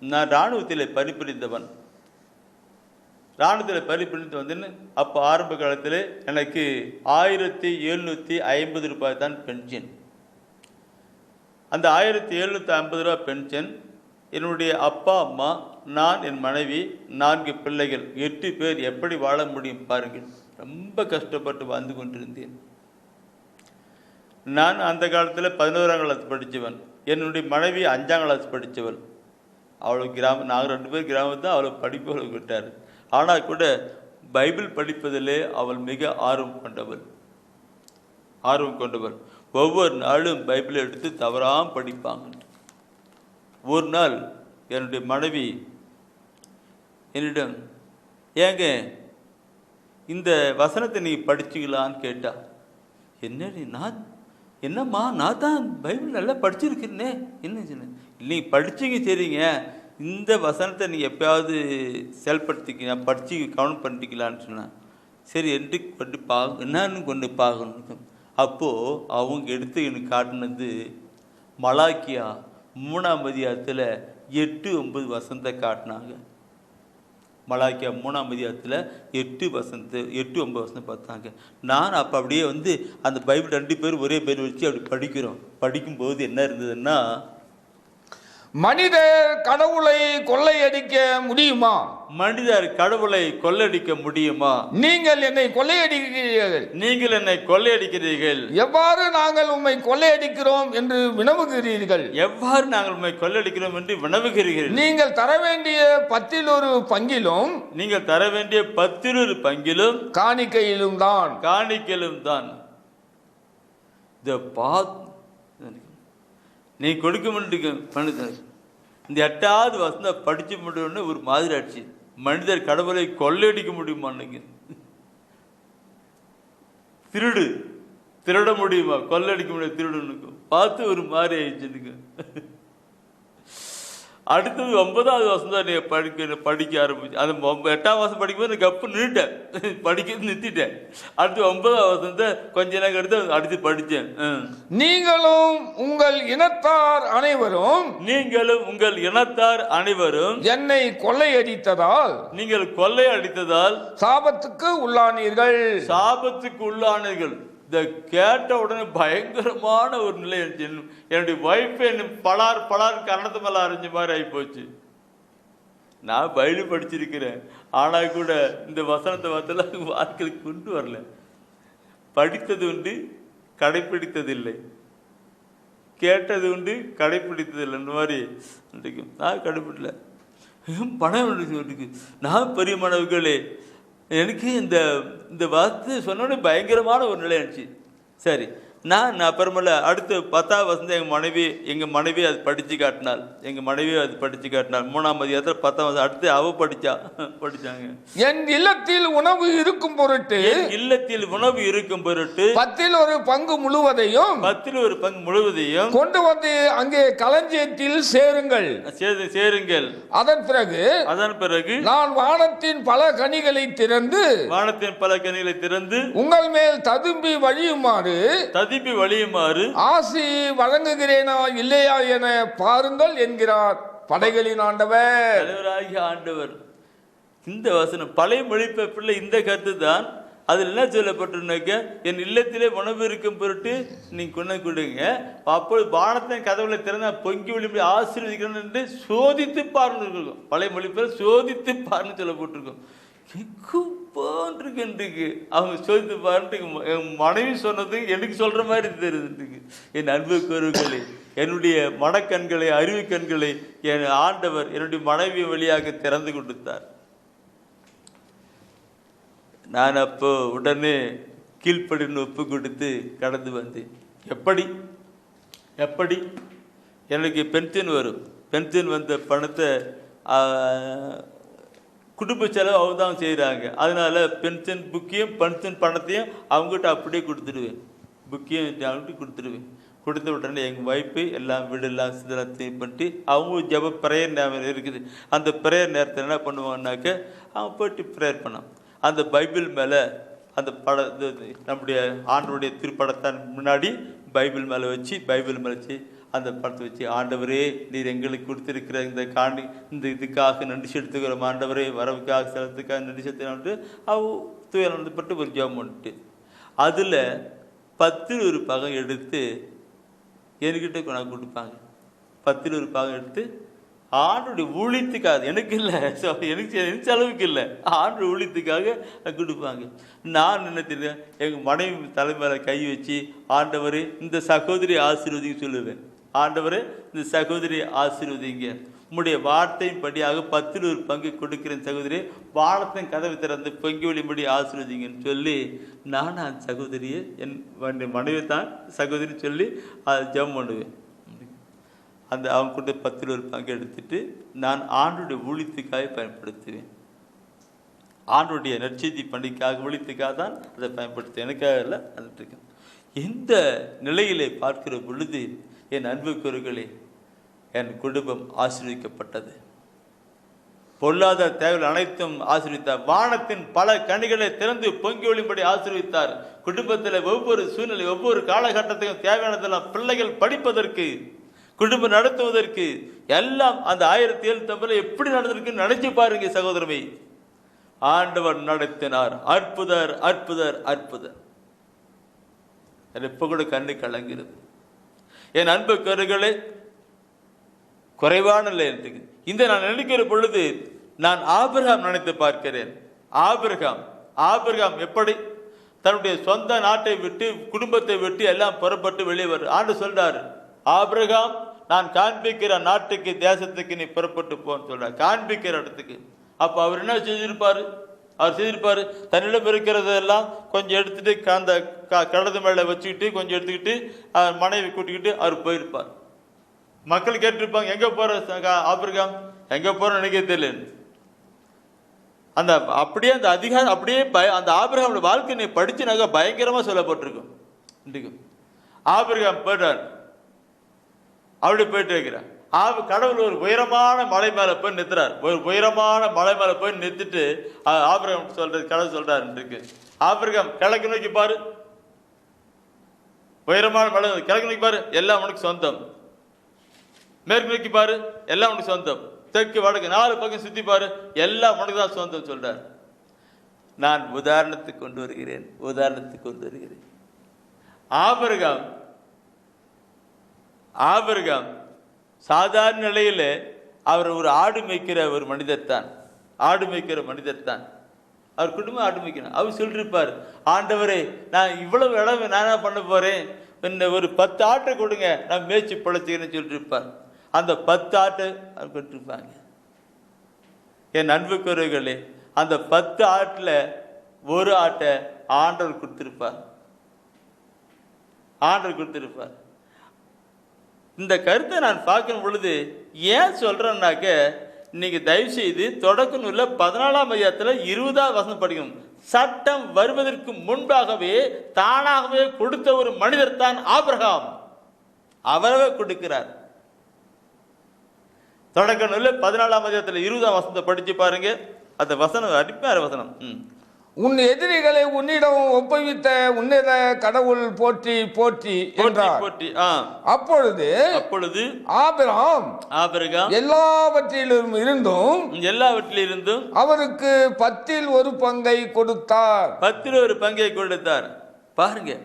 நான் இராணுவத்தில் பணிபுரிந்தவன். இராணுவத்தில் பணிபுரிந்து வந்தேன்னு அப்போ ஆரம்ப காலத்தில் எனக்கு 1750 ரூபாய் தான் பென்ஷன். அந்த 1750 ரூபாய் பென்ஷன் என்னுடைய அப்பா, அம்மா, நான், என் மனைவி, 4 பிள்ளைகள், 8 பேர் எப்படி வாழ முடியும் பாருங்கள். ரொம்ப கஷ்டப்பட்டு வாழ்ந்து கொண்டிருந்தேன். நான் அந்த காலத்தில் 11ஆம் கிளாஸ் படித்தவன். என்னுடைய மனைவி 5ஆம் கிளாஸ் படித்தவள். அவளுக்கு நாங்கள் 2 பேர் கிராமத்தான் அவளை படிப்பு அவளுக்கு விட்டார். ஆனால் கூட பைபிள் படிப்பதிலே அவள் மிக ஆர்வம் கொண்டவள். ஒவ்வொரு நாளும் பைபிளை எடுத்து தவறாமல் படிப்பாங்க. ஒரு நாள் என்னுடைய மனைவி என்னிடம், ஏங்க இந்த வசனத்தை நீ படிச்சுக்கலான்னு கேட்டா. என்னம்மா, நான் தான் பைபிள் நல்லா படிச்சிருக்கிறேனே, என்ன சொன்ன, நீ படிச்சுங்க, சரிங்க, இந்த வசனத்தை நீ எப்பயாவது செயல்படுத்திக்க, படிச்சு கவனம் பண்ணிக்கலான்னு சொன்னான். சரி என்று கொண்டு என்னன்னு கொண்டு பார்க்கணும். அப்போது அவங்க எடுத்து எனக்கு காட்டினது மலாக்கியா 3ஆம் அதிகாரத்தில் 8-9 வசனத்தை காட்டினாங்க. மலாக்கியா 3ஆம் அதிகாரத்தில் 8-9 வசனம் பார்த்தாங்க. நான் அப்போ அப்படியே அந்த பைபிள் 2 பேர் ஒரே பேர் வச்சு அப்படி படிக்கிறோம். படிக்கும்போது என்ன இருந்ததுன்னா, மனிதர் கடவுளை கொள்ளையடிக்க முடியுமா? மனிதர் கடவுளை கொள்ளையடிக்க முடியுமா? நீங்கள் என்னை கொள்ளையடிக்கிறீர்கள். எவ்வாறு நாங்கள் உம்மை கொள்ளையடிக்கிறோம் என்று வினவுகிறீர்கள். நீங்கள் தர வேண்டிய 10 பங்கிலும் காணிக்கையிலும் தான் நீ கொடுக்க முடியும். இந்த 8வது வசனம் படிச்சு முடியும்னு ஒரு மாதிரி ஆச்சு. மனிதர் கடவுளை கொள்ளையடிக்க முடியுமா? திருட முடியுமா? கொள்ளையடிக்க முடியும் திருடனுக்கு பார்த்து ஒரு மாதிரி ஆயிடுச்சுனுங்க. அடுத்தது 9வது வசனம் நீ படிக்க ஆரம்பிச்சு. அந்த 8ஆம் வசனம் படிக்கும்போது எனக்கு கப்பு நின்றுட்டேன், படிக்கிறது நிறுத்திட்டேன். அடுத்து 9வது வசனத்தை கொஞ்ச நேரம் எடுத்து அடுத்து படித்தேன். நீங்களும் உங்கள் இனத்தார் அனைவரும் என்னை கொள்ளையடித்ததால் சாபத்துக்கு உள்ளானீர்கள். இதை கேட்ட உடனே பயங்கரமான ஒரு நிலை. என்னுடைய வைஃபை பலார் கரணத்து மேலே அரைஞ்ச மாதிரி ஆகிப்போச்சு. நான் பைபிள் படிச்சிருக்கிறேன், ஆனால் கூட இந்த வசனத்தை பார்த்தெல்லாம் வாழ்க்கைக்கு கொண்டு வரல. படித்தது உண்டு, கடைப்பிடித்ததில்லை. கேட்டது உண்டு, கடைப்பிடித்ததில்லை. இந்த மாதிரி நான் கடைப்பிடிக்கல. பணம் இருக்கு. நான் பெரியமானவர்களே, எனக்கு இந்த வார்த்தை சொன்னோடனே பயங்கரமான ஒரு நிலை இருந்துச்சு. சரி, நான் அப்புறமேல அடுத்து 10ஆம் வசனம் எங்கள் மனைவி அது படித்து காட்டினாள். எங்கள் மனைவி அது படித்து காட்டினாள். 3ஆம் அதிகாரத்தில் 10ஆம் வசனம் அடுத்து அவ படித்தாங்க. என் இல்லத்தில் உணவு இருக்கும் பொருட்டு, இல்லத்தில் உணவு இருக்கும் பொருட்டு 10ல் ஒரு பங்கு முழுவதையும் கொண்டு வந்து அங்கே களஞ்சியத்தில் சேருங்கள். அதன் பிறகு நான் வானத்தின் பல கனிகளை திறந்து உங்கள் மேல் ததும்பி வழியுமாறு ஆசி வழங்குகிறேனா இல்லையா என பாருங்கள் என்கிறார் படைகளின் ஆண்டவர். இந்த வசனம் பழைய மொழிபெயர்ப்பில் இந்த கருத்து தான். அதில் என்ன சொல்லப்பட்டிருக்க, என் இல்லத்திலே உணவு இருக்கும் பொருட்டு நீங்க கொண்டு கொடுங்க, அப்பொழுது வானத்தின் கதவுகளை திறந்து பொங்கி விழும்படி ஆசீர்வதிக்கிறேன் என்று சோதித்து பாருன்னு இருக்கும். பழைய மொழிபெயர்ப்பு சோதித்து பாருன்னு சொல்லப்பட்டிருக்கும். போன்றிருக்கு அவங்க சோதித்து பாருட்டு என் மனைவி சொன்னது எனக்கு சொல்ற மாதிரி தெரியுது. என் அன்பு கருவுகளை, என்னுடைய மனக்கண்களை, அறிவு கண்களை என் ஆண்டவர் என்னுடைய மனைவி வழியாக திறந்து கொடுத்தார். நான் அப்போ உடனே கீழ்ப்படின்னு ஒப்பு கொடுத்து கடந்து வந்தேன். எப்படி எனக்கு பென்ஷன் வரும். பென்ஷன் வந்த பணத்தை குடும்ப செலவு அவங்க தான் செய்கிறாங்க. அதனால பென்ஷன் புக்கையும் பென்ஷன் பணத்தையும் அவங்ககிட்ட அப்படியே கொடுத்துடுவேன். புக்கையும் அவங்ககிட்ட கொடுத்துடுவேன். கொடுத்த உடனே எங்கள் வைப்பு எல்லாம் வீடெல்லாம் சிதறத்தையும் பண்ணிட்டு அவங்க ஜப ப்ரேயர் நேரம் இருக்குது. அந்த ப்ரேயர் நேரத்தில் என்ன பண்ணுவாங்கன்னாக்க அவன் போய்ட்டு ப்ரேயர் பண்ணான். அந்த பைபிள் மேலே அந்த நம்முடைய ஆண்டவருடைய திருப்படத்தை முன்னாடி பைபிள் மேலே வச்சு அந்த படத்தை வச்சு, ஆண்டவரே நீர் எங்களுக்கு கொடுத்திருக்கிற இந்த இதுக்காக நன்றி செலுத்துகிறோம் ஆண்டவரே, வரவுக்காக செலுத்துக்காக நன்றி செலுத்தினான்ட்டு துயரப்பட்டு ஒரு ஜெபம் பண்ணிட்டு அதில் 10ல் ஒரு பாகம் எடுத்து என்கிட்ட கொண்டாந்து கொடுப்பாங்க. 10ல் ஒரு பாகம் எடுத்து ஆண்டுடைய ஊழியத்துக்காக, எனக்கு இல்லை, எனக்கு செலவுக்கு இல்லை, ஆண்டு ஊழியத்துக்காக கொடுப்பாங்க. நான் என்ன தெரியும், எங்கள் மனைவி தலைமையில கை வச்சு ஆண்டவரே இந்த சகோதரி ஆசீர்வதிங்க சொல்லுவேன். ஆண்டவரே இந்த சகோதரி ஆசீர்வதிங்க, உம்முடைய வார்த்தையின் படியாக 10ல் ஒரு பங்கு கொடுக்கிறேன் சகோதரி, வானத்தின் கதவை திறந்து பொங்கி ஒளிபடி ஆசீர்வதிங்கன்னு சொல்லி நான் அந்த சகோதரியை என் மனைவி தான் சகோதரி சொல்லி அதை ஜெபம் பண்ணுவேன். அந்த அவங்க கொண்டு 10ல் ஒரு பங்கு எடுத்துட்டு நான் ஆண்டுடைய ஊழியத்துக்காக பயன்படுத்துவேன். ஆண்டுடைய நற்செய்தி பண்டிகைக்காக ஊழியத்துக்காக தான் அதை பயன்படுத்துவேன், எனக்காக இல்லை. அதுக்கு இந்த நிலையிலே பார்க்கிற பொழுது என் அன்புக்குறவுகளே, என் குடும்பம் ஆசீர்வதிக்கப்பட்டது. பொருளாதார தேவைகள் அனைத்தும் ஆசீர்வதித்தார். வானத்தின் பல கனிகளை திறந்து பொங்கி ஒளிபடி ஆசீர்வதித்தார். குடும்பத்தில் ஒவ்வொரு சூழ்நிலை, ஒவ்வொரு காலகட்டத்துக்கும் தேவையானதெல்லாம் பிள்ளைகள் படிப்பதற்கு, குடும்பம் நடத்துவதற்கு எல்லாம் அந்த 1750 எப்படி நடந்திருக்கு நினைச்சு பாருங்க சகோதரமே. ஆண்டவர் நடத்தினார். அற்புதர் அற்புதர் அற்புதர். எப்ப கூட கண்ணு கலங்கிறது. என் அன்பு கருகளே, குறைவான இல்லை. இந்த நான் நினைக்கிற பொழுது நான் ஆபிரகாம் நினைத்து பார்க்கிறேன். ஆபிரகாம் எப்படி தன்னுடைய சொந்த நாட்டை விட்டு குடும்பத்தை விட்டு எல்லாம் புறப்பட்டு வெளியே வர ஆண்டு சொல்றாரு, ஆபிரகாம் நான் காண்பிக்கிற நாட்டுக்கு தேசத்துக்கு நீ புறப்பட்டு போன்னு சொல்றார், காண்பிக்கிற இடத்துக்கு. அப்ப அவர் என்ன செஞ்சிருப்பாரு? தன்னிடம் இருக்கிறதெல்லாம் கொஞ்சம் எடுத்துட்டு அந்த கடது மேல வச்சுக்கிட்டு கொஞ்சம் எடுத்துக்கிட்டு மனைவி கூட்டிக்கிட்டு அவர் போயிருப்பார். மக்கள் கேட்டிருப்பாங்க, எங்க போற ஆபிரகாம், எங்க போற நினைக்க தெரியல. அந்த அப்படியே அந்த அதிகாரம் அப்படியே அந்த ஆபிரகாமோட வாழ்க்கை படிச்சுனாக்க பயங்கரமா சொல்லப்பட்டிருக்கும். ஆபிரகாம் போயிட்டார், அப்படி போயிட்டு இருக்கிறார். கடவுள் ஒரு உயரமான மலை மேல போய் நிறுத்துறார். ஒரு உயரமான மலை மேல போய் நிறுத்திட்டு ஆபிரகாம் சொல்றது, கடவுள் சொல்றாரு, ஆபிரகாம் கிழக்கு நோக்கி பாரு, உயரமான மலை கிழக்கு நோக்கி பாரு, எல்லாம் உனக்கு சொந்தம். மேற்கு நோக்கி பாரு, எல்லாம் உனக்கு சொந்தம். தெற்கு வடக்கு 4 பக்கம் சுத்தி பாரு, எல்லாம் உனக்கு தான் சொந்தம் சொல்றார். நான் உதாரணத்துக்கு கொண்டு வருகிறேன். ஆபிரகாம் சாதாரண நிலையில அவர் ஒரு ஆடு மேய்க்கிற மனிதர் தான். அவர் குடும்பம் ஆரம்பிக்கணும். அவர் சொல்லிருப்பார், ஆண்டவரே நான் இவ்வளவு இடம் நான் என்ன பண்ண போறேன், என்ன ஒரு 10 ஆட்டை கொடுங்க, நான் மேய்ச்சி பிழைச்சிக்கிறேன்னு சொல்லிருப்பார். அந்த 10 ஆட்டை அவர் கொடுத்துருப்பாங்க. என் அன்புக்குரியவர்களே, அந்த 10 ஆட்டில் ஒரு ஆட்டை ஆண்டவர் கொடுத்திருப்பார். ஆண்டவர் கொடுத்திருப்பார். இந்த கருத்தை நான் பார்க்கும் பொழுது ஏன் சொல்றேன்னாக்க, இன்னைக்கு தயவு செய்து தொடக்க நூல்ல 14ஆம் அதிகாரத்தில் 20ஆவது வசனம் படிக்கணும். சட்டம் வருவதற்கு முன்பாகவே தானாகவே கொடுத்த ஒரு மனிதர் தான் ஆபிரகாம். அவரவே கொடுக்கிறார். தொடக்க நூல்ல 14ஆம் அதிகாரத்தில் 20ஆம் வசனத்தை படிச்சு பாருங்க. அந்த வசனம் அடிப்பார வசனம். உன் எதிரிகளை உன்னிடம் ஒப்புவித்த உன்னத கடவுள் போற்றி போற்றி என்றார். அப்பொழுது ஆபிரகாம் எல்லாவற்றிலும் இருந்தும் அவருக்கு 10இல் ஒரு பங்கை கொடுத்தார். 10இல் ஒரு பங்கை கொடுத்தார். பாருங்க,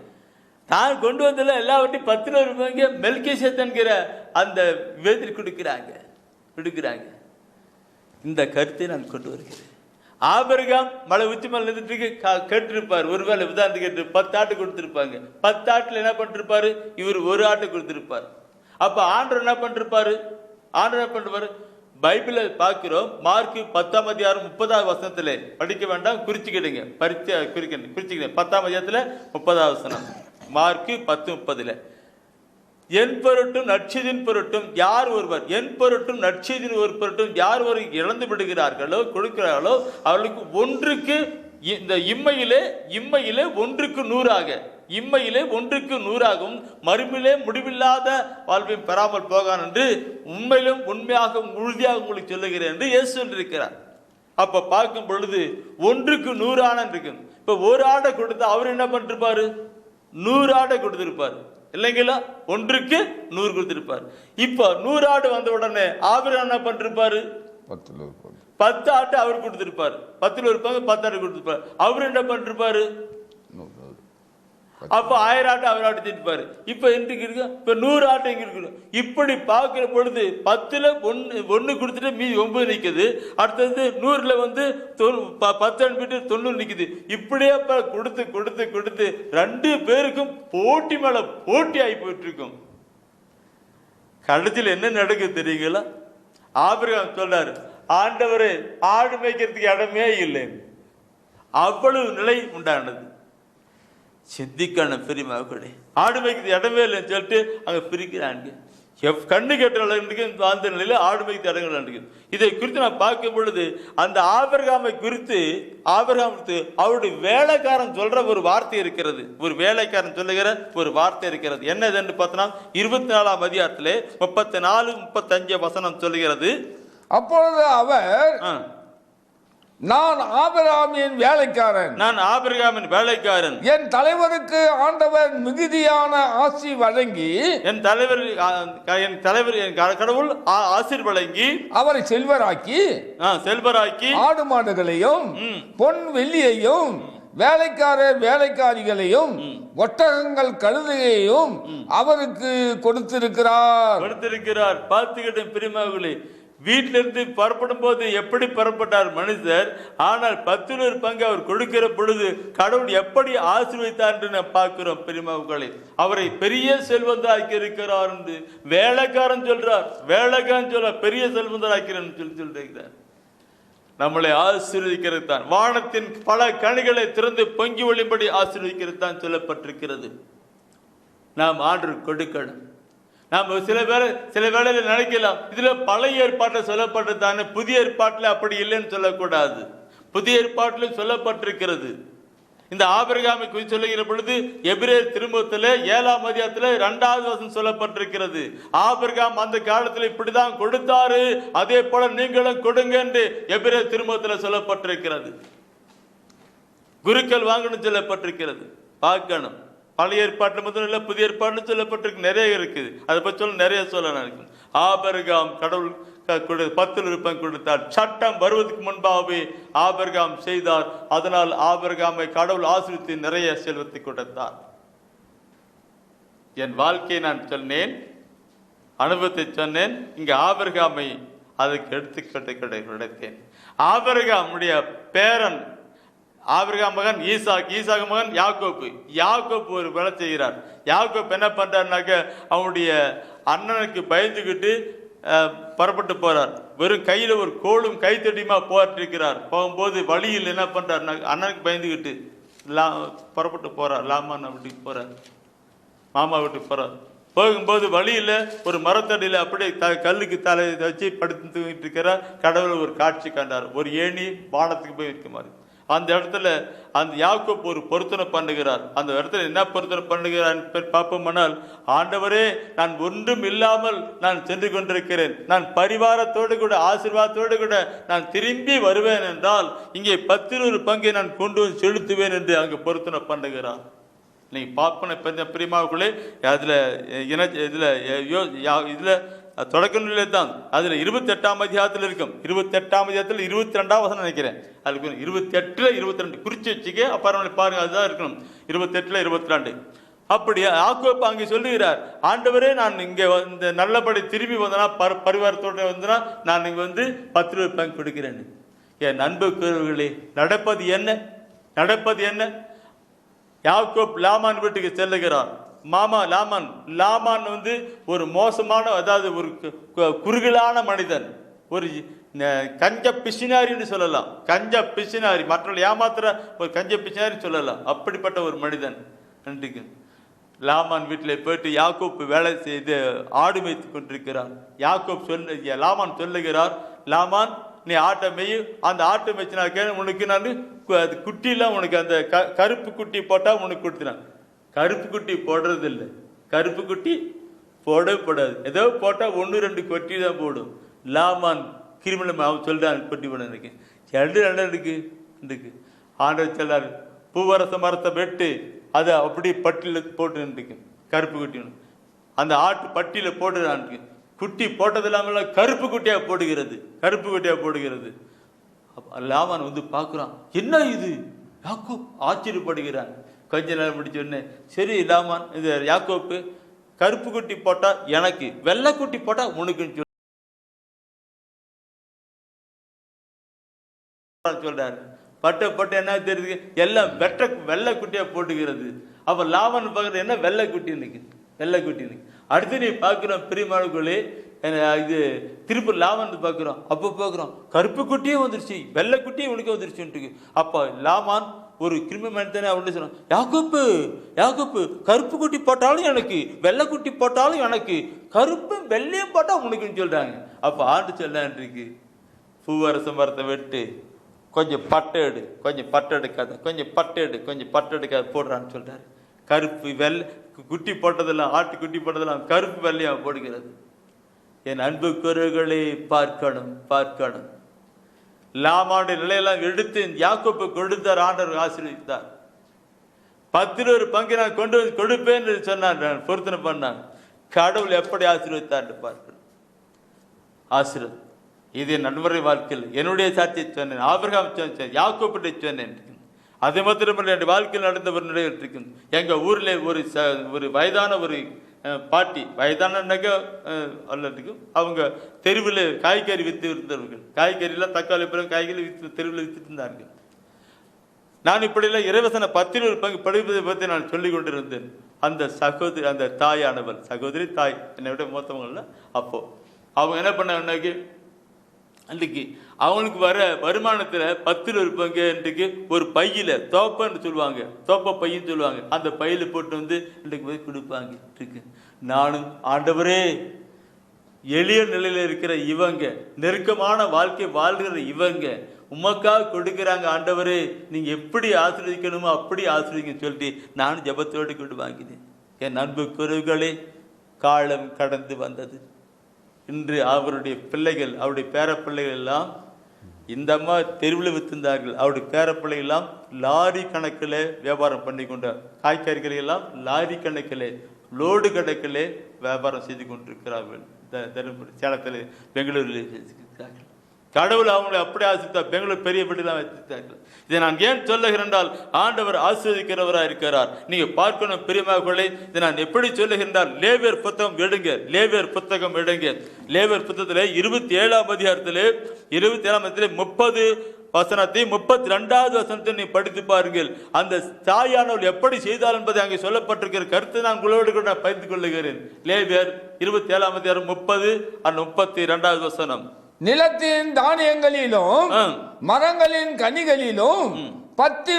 தான் கொண்டு வந்தல எல்லாவற்றையும் 10இல் ஒரு பங்கை மெல்கிசேதேக் என்கிற அந்த வேதில் கொடுக்கிறாங்க. இந்த கருத்தை நான் கொண்டு வருகிறேன். ஆபிரகாம் மலை உச்சி மேல நின்றுட்டு கேட்டிருப்பார். ஒருவேளை உதாரணத்துக்கு கேட்டு 10 ஆட்டு கொடுத்திருப்பாங்க. 10 ஆட்டுல என்ன பண்ணிருப்பாரு, இவர் ஒரு ஆட்டு கொடுத்திருப்பார். அப்ப ஆண்டவர் என்ன பண்ணிருப்பாரு, பைபிள பார்க்கிறோம். மார்க் 10ஆம் அதிகாரம் 30ஆவது வசனத்துல படிக்க வேண்டாம், குறிச்சுக்கிடுங்க, குறிச்சுக்கிடுங்க. 10ஆம் அதிகாரத்துல 30ஆவது வசனம், மார்க் 10:30. என் பொருட்டும் நற்செய்தியின் பொருட்டும் யார் ஒருவர், என் பொருட்டும் நற்செய்தியின் ஒரு பொருட்டும் யார் ஒரு இழந்து விடுகிறார்களோ கொடுக்கிறார்களோ அவர்களுக்கு ஒன்றுக்கு இந்த இம்மையிலே ஒன்றுக்கு 100ஆக, இம்மையிலே ஒன்றுக்கு 100ஆகவும் மறுமையிலே முடிவில்லாத வாழ்வையும் பெறாமல் போகான் என்று உண்மையிலும் உண்மையாக உறுதியாக உங்களுக்கு சொல்லுகிறேன் என்று இயேசு சொல்லியிருக்கிறார். அப்ப பார்க்கும் பொழுது ஒன்றுக்கு 100 ஆணை இருக்கு. இப்ப ஒரு ஆடை கொடுத்தா அவர் என்ன பண்ணிருப்பாரு, 100 ஆடை கொடுத்திருப்பாரு இல்லைங்களா, ஒன்றுக்கு 100 கொடுத்திருப்பார். இப்ப 100 ஆடு வந்த உடனே ஆபிரகாம் என்ன பண்ணிருப்பாரு, 10 ஆட்டு அவர் கொடுத்திருப்பாரு. 10இல் ஒரு பங்கு 10 ஆட்டு கொடுத்திருப்பாரு. அவர் என்ன பண்ணிருப்பாரு, அப்ப 1000 ஆட்டு அவர் ஆட்டு திட்டுப்பாரு. இப்ப இன்றைக்கு இருக்கு, இப்ப 100 ஆட்டு எங்க இருக்கு. இப்படி பார்க்கிற பொழுது 10ல் 1 கொடுத்துட்டு மீதி 9 நிக்குது. அடுத்தது 100ல் 10 அனுப்பிட்டு 90 நிக்குது. இப்படியே கொடுத்து கொடுத்து கொடுத்து 2 பேருக்கும் போட்டி மேல போட்டி ஆகி போயிட்டு இருக்கும். கடைசியில் என்ன நடக்குது தெரியுங்களா, ஆபிரகாம் சொல்றாரு, ஆண்டவரே ஆடு மேய்க்கிறதுக்கு இடமே இல்லை. அவ்வளவு நிலை உண்டானது. சிந்திக்கான பெரியமாக்களே, ஆடு மேய்க்கிறது இடமே இல்லைன்னு சொல்லிட்டு அங்க பிரிக்கிறாங்க. கண்ணு கேட்ட அந்த நிலையில ஆடு மேய்க்க இடங்கள். இதை குறித்து நான் பார்க்கும் பொழுது அந்த ஆபிரகாமை குறித்து அவருடைய வேலைக்காரன் சொல்ற ஒரு வார்த்தை இருக்கிறது. ஒரு வேலைக்காரன் சொல்லுகிற ஒரு வார்த்தை இருக்கிறது. என்னது பார்த்தோம்னா 24ஆம் அதிகாரத்திலே 34-35 வசனம் சொல்லுகிறது. அப்பொழுது அவர், நான் ஆபிரகாமின் வேலைக்காரன், என் தலைவருக்கு ஆண்டவர் மிகுதியான ஆசி வழங்கி, என் கடவுள் ஆசீர் வழங்கி அவரை செல்வராக்கி ஆடு மாடுகளையும் பொன் வெள்ளியையும் வேலைக்காரிகளையும் ஒட்டகங்கள் கழுதையையும் அவருக்கு கொடுத்திருக்கிறார். பார்த்துக்கிட்ட பிரியமானவர்களே, வீட்டிலிருந்து புறப்படும் போது எப்படி புறப்பட்டார் மனுஷர், ஆனால் 10இல் ஒரு பங்கு அவர் கொடுக்கிற பொழுது கடவுள் எப்படி ஆசீர்வதித்தார் என்று பார்க்கிறோம். பெரியமாவுகளை அவரை பெரிய செல்வந்தாக்கி இருக்கிறார் என்று வேலைக்காரன் சொல்றார். பெரிய செல்வந்தாக்கிறேன் சொல்லியிருக்கிறார். நம்மளை ஆசீர்வதிக்கிறது தான், வானத்தின் பல கனிகளை திறந்து பொங்கி ஒளிம்படி ஆசீர்வதிக்கிறது தான் சொல்லப்பட்டிருக்கிறது. நாம் ஆண்டு கொடுக்கணும். நாம் சில வேளையில நினைக்கலாம், இதுல பழைய ஏற்பாட்டில் சொல்லப்பட்டதானே, புதிய ஏற்பாட்டில் அப்படி இல்லைன்னு சொல்லக்கூடாது. புதிய ஏற்பாட்டிலும் சொல்லப்பட்டிருக்கிறது. இந்த ஆபிரகாமை குறித்து சொல்லுகிற பொழுது எபிரேயர் திருமுகத்தில் 7ஆம் அதிகாரத்தில் 2வது வசனம் சொல்லப்பட்டிருக்கிறது. ஆபிரகாம் அந்த காலத்தில் இப்படிதான் கொடுத்தாரு, அதே போல நீங்களும் கொடுங்க என்று எபிரேயர் திருமுகத்தில் சொல்லப்பட்டிருக்கிறது. குருக்கள் வாங்கணும் சொல்லப்பட்டிருக்கிறது. பார்க்கணும். பழைய ஏற்பாட்டில் மட்டும் இல்லை, புதிய ஏற்பாட்டில் சொல்லப்பட்டிருக்கு, நிறைய இருக்குது. அதை பற்றி நிறைய சொல்ல நினைக்கும். ஆபிரகாம் கடவுள் 10இல் ஒரு பங்கு கொடுத்தார். சட்டம் வருவதற்கு முன்பாகவே ஆபிரகாம் செய்தார். அதனால் ஆபிரகாமை கடவுள் ஆசீர்வதித்து நிறைய செல்வத்தை கொடுத்தார். என் வாழ்க்கையை நான் சொன்னேன், அனுபவத்தை சொன்னேன். இங்க ஆபிரகாமை அதுக்கு எடுத்துக்கிட்டேன். ஆபிரகாமுடைய பேரன் ஆபிரகாம் மகன் ஈசாக், ஈசாக் மகன் யாக்கோப்பு. யாக்கோப்பு ஒரு வேலை செய்கிறார். யாக்கோப்பு என்ன பண்றாருனாக்க அவனுடைய அண்ணனுக்கு பயந்துக்கிட்டு புறப்பட்டு போறார். வெறும் கையில ஒரு கோலும் கைத்தடியுமா போட்டிருக்கிறார். போகும்போது வழியில் என்ன பண்றாருனா அண்ணனுக்கு பயந்துக்கிட்டு புறப்பட்டு போறார். லாமான் வீட்டுக்கு போறார், மாமா வீட்டுக்கு போறார். போகும்போது வழியில ஒரு மரத்தடியில அப்படியே கல்லுக்கு தலையை வச்சு படுத்துக்கிட்டு இருக்கிறார். கடவுள் ஒரு காட்சி கண்டார். ஒரு ஏணி வானத்துக்கு போய் இருக்க மாதிரி. அந்த இடத்துல அந்த யாக்கோப்பு ஒரு பொருத்தனை பண்ணுகிறார். அந்த இடத்துல என்ன பொருத்தனை பண்ணுகிறார் பார்ப்போம்னால், ஆண்டவரே, நான் ஒன்றும் இல்லாமல் நான் சென்று கொண்டிருக்கிறேன். நான் பரிவாரத்தோடு கூட ஆசீர்வாதத்தோடு கூட நான் திரும்பி வருவேன் என்றால் இங்கே 10 பங்கை நான் கொண்டு வந்து செலுத்துவேன் என்று அங்கு பொருத்தனை பண்ணுகிறார். நீங்க பார்ப்பன பிரியமாவுக்குள்ளே அதுல இதுல தொடக்க நிலையில தான் அதுல 28ஆம் அதிகாரத்தில் இருக்கும். 28ஆம் அதிகாரத்தில் 22ஆம் வசனம் நினைக்கிறேன். அதுக்கு 28ல 22 குறிச்சு வச்சுக்க, அப்புறம் பாருங்க, அதுதான் இருக்கணும். 28ல 22. அப்படி யாக்கோப்பு அங்கே சொல்லுகிறார், ஆண்டவரே, நான் இங்க இந்த நல்லபடி திரும்பி வந்தனா பரிவாரத்தோட வந்தனா நான் இங்க வந்து 10 பங்கு கொடுக்கிறேன். என் அன்புக்குரியவர்களே, நடப்பது என்ன? நடப்பது என்ன? யாக்கோப் லாமான் வீட்டுக்கு செல்லுகிறார். லாமான் வந்து ஒரு மோசமான, அதாவது ஒரு குறுகலான மனிதன், ஒரு கஞ்ச பிசினாரின்னு சொல்லலாம். கஞ்ச பிசினாரி, மற்றவர்கள் ஏமாத்துற ஒரு கஞ்ச பிசினாரி சொல்லலாம். அப்படிப்பட்ட ஒரு மனிதன். நன்றிக்கு லாமான் வீட்டில் போயிட்டு யாக்கோப்பு வேலை செய்து ஆடு மேய்த்து கொண்டிருக்கிறார். லாமான் சொல்லுகிறார், லாமான், நீ ஆட்டை மேய், அந்த ஆட்டை மேய்ச்சினாக்க உனக்கு நான் குட்டிலாம் உனக்கு அந்த கருப்பு குட்டி போட்டா உனக்கு கொடுத்துனான். கருப்பு குட்டி போடுறது இல்லை, கருப்பு குட்டி போடவே போடாது. ஏதோ போட்டா 1-2 கொட்டி தான் போடும். லாமான் கிரிமினல் அவன் சொல்றான், கொட்டி போட இருக்கு 2 இருக்கு. ஆண்டவர் சொல்றாரு, பூவரச மரத்தை வெட்டு, அதை அப்படி பட்டியல போட்டு இருக்கு. கருப்பு குட்டி அந்த ஆட்டு பட்டியல போட்டுறான். குட்டி போட்டது இல்லாம கருப்பு குட்டியா போடுகிறது, கருப்பு குட்டியா போடுகிறது. லாமான் வந்து பார்க்குறான், என்ன இது? யாக்கோப் ஆச்சரியப்படுகிறான். கொஞ்ச நேரம் முடிச்சோடனே, சரி லாமான், இது யாக்கோப்பு, கருப்பு குட்டி போட்டா எனக்கு, வெள்ளை குட்டி போட்டா உனக்குன்னு சொல்றாரு. பட்ட என்ன தெரியுது, எல்லாம் வெள்ளை குட்டியா போட்டுகிறது. அப்ப லாமான் பார்க்கறது, என்ன வெள்ளை குட்டி இன்னைக்கு, வெள்ளை குட்டி இன்னைக்கு. அடுத்து நீ பார்க்கிறோம் பிரியமானவர்களே, இது திருப்பி லாமான் பார்க்கிறோம். அப்போ பார்க்கிறோம் கருப்பு குட்டியே வந்துருச்சு, வெள்ளை குட்டியே உனக்கு வந்துருச்சுன்ட்டு. அப்ப லாமான் ஒரு கிருமி மனிதனே அவன் சொன்னான், யாக்கோப்பு, கருப்பு குட்டி போட்டாலும் எனக்கு, வெள்ளை குட்டி போட்டாலும் எனக்கு, கருப்பும் வெள்ளையும் போட்டா உனக்குன்னு சொல்றாங்க. அப்ப ஆண்டு சொல்லான்றிருக்கு, பூவரச மரத்தை வெட்டு, கொஞ்சம் பட்டை எடு, கொஞ்சம் பட்டை எடுக்காத, கொஞ்சம் பட்டை எடுக்காத போடுறான்னு சொல்றாரு. கருப்பு வெள்ளை குட்டி போட்டதெல்லாம், ஆட்டு குட்டி போட்டதெல்லாம் கருப்பு வெள்ளையா போடுகிறது. என் அன்புக்குரியவர்களே, பார்க்கணும். லாமானுடைய நிலையெல்லாம் எடுத்து யாக்கோப்பு கொடுத்தார். ஆண்டவர் ஆசீர்வதித்தார். 10 பங்கு நான் கொண்டு வந்து கொடுப்பேன் என்று சொன்னார். நான் பொருத்தனை பண்ணான். கடவுள் எப்படி ஆசீர்வதித்தார் பார்க்கணும். ஆசீர்வாதம் இது நண்பரை வாழ்க்கையில் என்னுடைய சாட்சியை சொன்னேன், ஆபிரகாம் சொன்னேன், யாக்கோப்பிட்ட சொன்னேன். அது மாத்திரமல்ல, என் வாழ்க்கையில் நடந்த ஒரு நிலை இருக்கும். எங்க ஊர்ல ஒரு வயதான ஒரு பாட்டி, வயதானக்க அல்லதுக்கும், அவங்க தெருவில் காய்கறி வித்து இருந்தவர்கள். காய்கறிலாம் தக்காளி பழம் காய்கறி வித்து தெருவில் வித்துட்டு இருந்தார்கள். நான் இப்படியெல்லாம் இறைவசன 10 பங்கு படிப்பதை பற்றி நான் சொல்லிக் கொண்டிருந்தேன். அந்த தாயானவள், சகோதரி தாய், என்னை விட மூத்தவங்கள்ல. அப்போ அவங்க என்ன பண்ணாங்கன்னாக்கி, அன்றைக்கு அவங்களுக்கு வர வருமானத்துல 10 பங்கு இன்றைக்கு ஒரு பையில தோப்பன்னு சொல்லுவாங்க, தோப்ப பையன்னு சொல்லுவாங்க, அந்த பையில போட்டு வந்து இன்றைக்கு போய் கொடுப்பாங்க இருக்கு. நானும், ஆண்டவரே, எளிய நிலையில இருக்கிற இவங்க, நெருக்கமான வாழ்க்கை வாழ்கிற இவங்க உமக்காக கொடுக்குறாங்க, ஆண்டவரே, நீங்க எப்படி ஆசீர்வதிக்கணுமோ அப்படி ஆசீர்வதிக்கணும்னு சொல்லிட்டு நானும் ஜபத்தோடு கொண்டு வாங்கினேன். என் அன்பு குருகளே, காலம் கடந்து வந்தது. இன்று அவருடைய பிள்ளைகள், அவருடைய பேர பிள்ளைகள் எல்லாம் இந்த அம்மா தெருவில் வித்திருந்தார்கள். அவருடைய பேர பிள்ளைகள் எல்லாம் லாரி கணக்கில் வியாபாரம் பண்ணி கொண்டார். காய்கறிகளை எல்லாம் லாரி கணக்கில், லோடு கணக்கில் வியாபாரம் செய்து கொண்டிருக்கிறார்கள். தருமபுரி, சேலத்தில், பெங்களூரில் செய்திருக்கிறார்கள். கடவுள் அவங்களை அப்படி ஆசித்தார். பெங்களூர் பெரிய பட்டியலாம் வைத்தார்கள். இதை நான் ஏன் சொல்லுகிறேன் என்றால் ஆண்டவர் ஆசீர்வதிக்கிறவராக இருக்கிறார். நீங்க பார்க்கணும் பிரியமானவர்களே, இதை நான் எப்படி சொல்லுகின்றால் லேவியர் புத்தகம் எடுங்க, லேவியர் புத்தகம் எடுங்க. லேவியர் புத்தகத்திலே 27ஆம் அதிகாரத்திலே 30 வசனத்தை 32வது வசனத்தை நீ படித்து பாருங்கள். அந்த தாயானவள் எப்படி செய்தால் என்பதை அங்கே சொல்லப்பட்டிருக்கிற கருத்து நான் உங்களோடு கூட நான் பகிர்ந்து கொள்ளுகிறேன். லேவியர் 27ஆம் அதிகாரம் 30 and 32வது வசனம். நிலத்தின் தானியங்களிலும் மரங்களின் கனிகளிலும் 10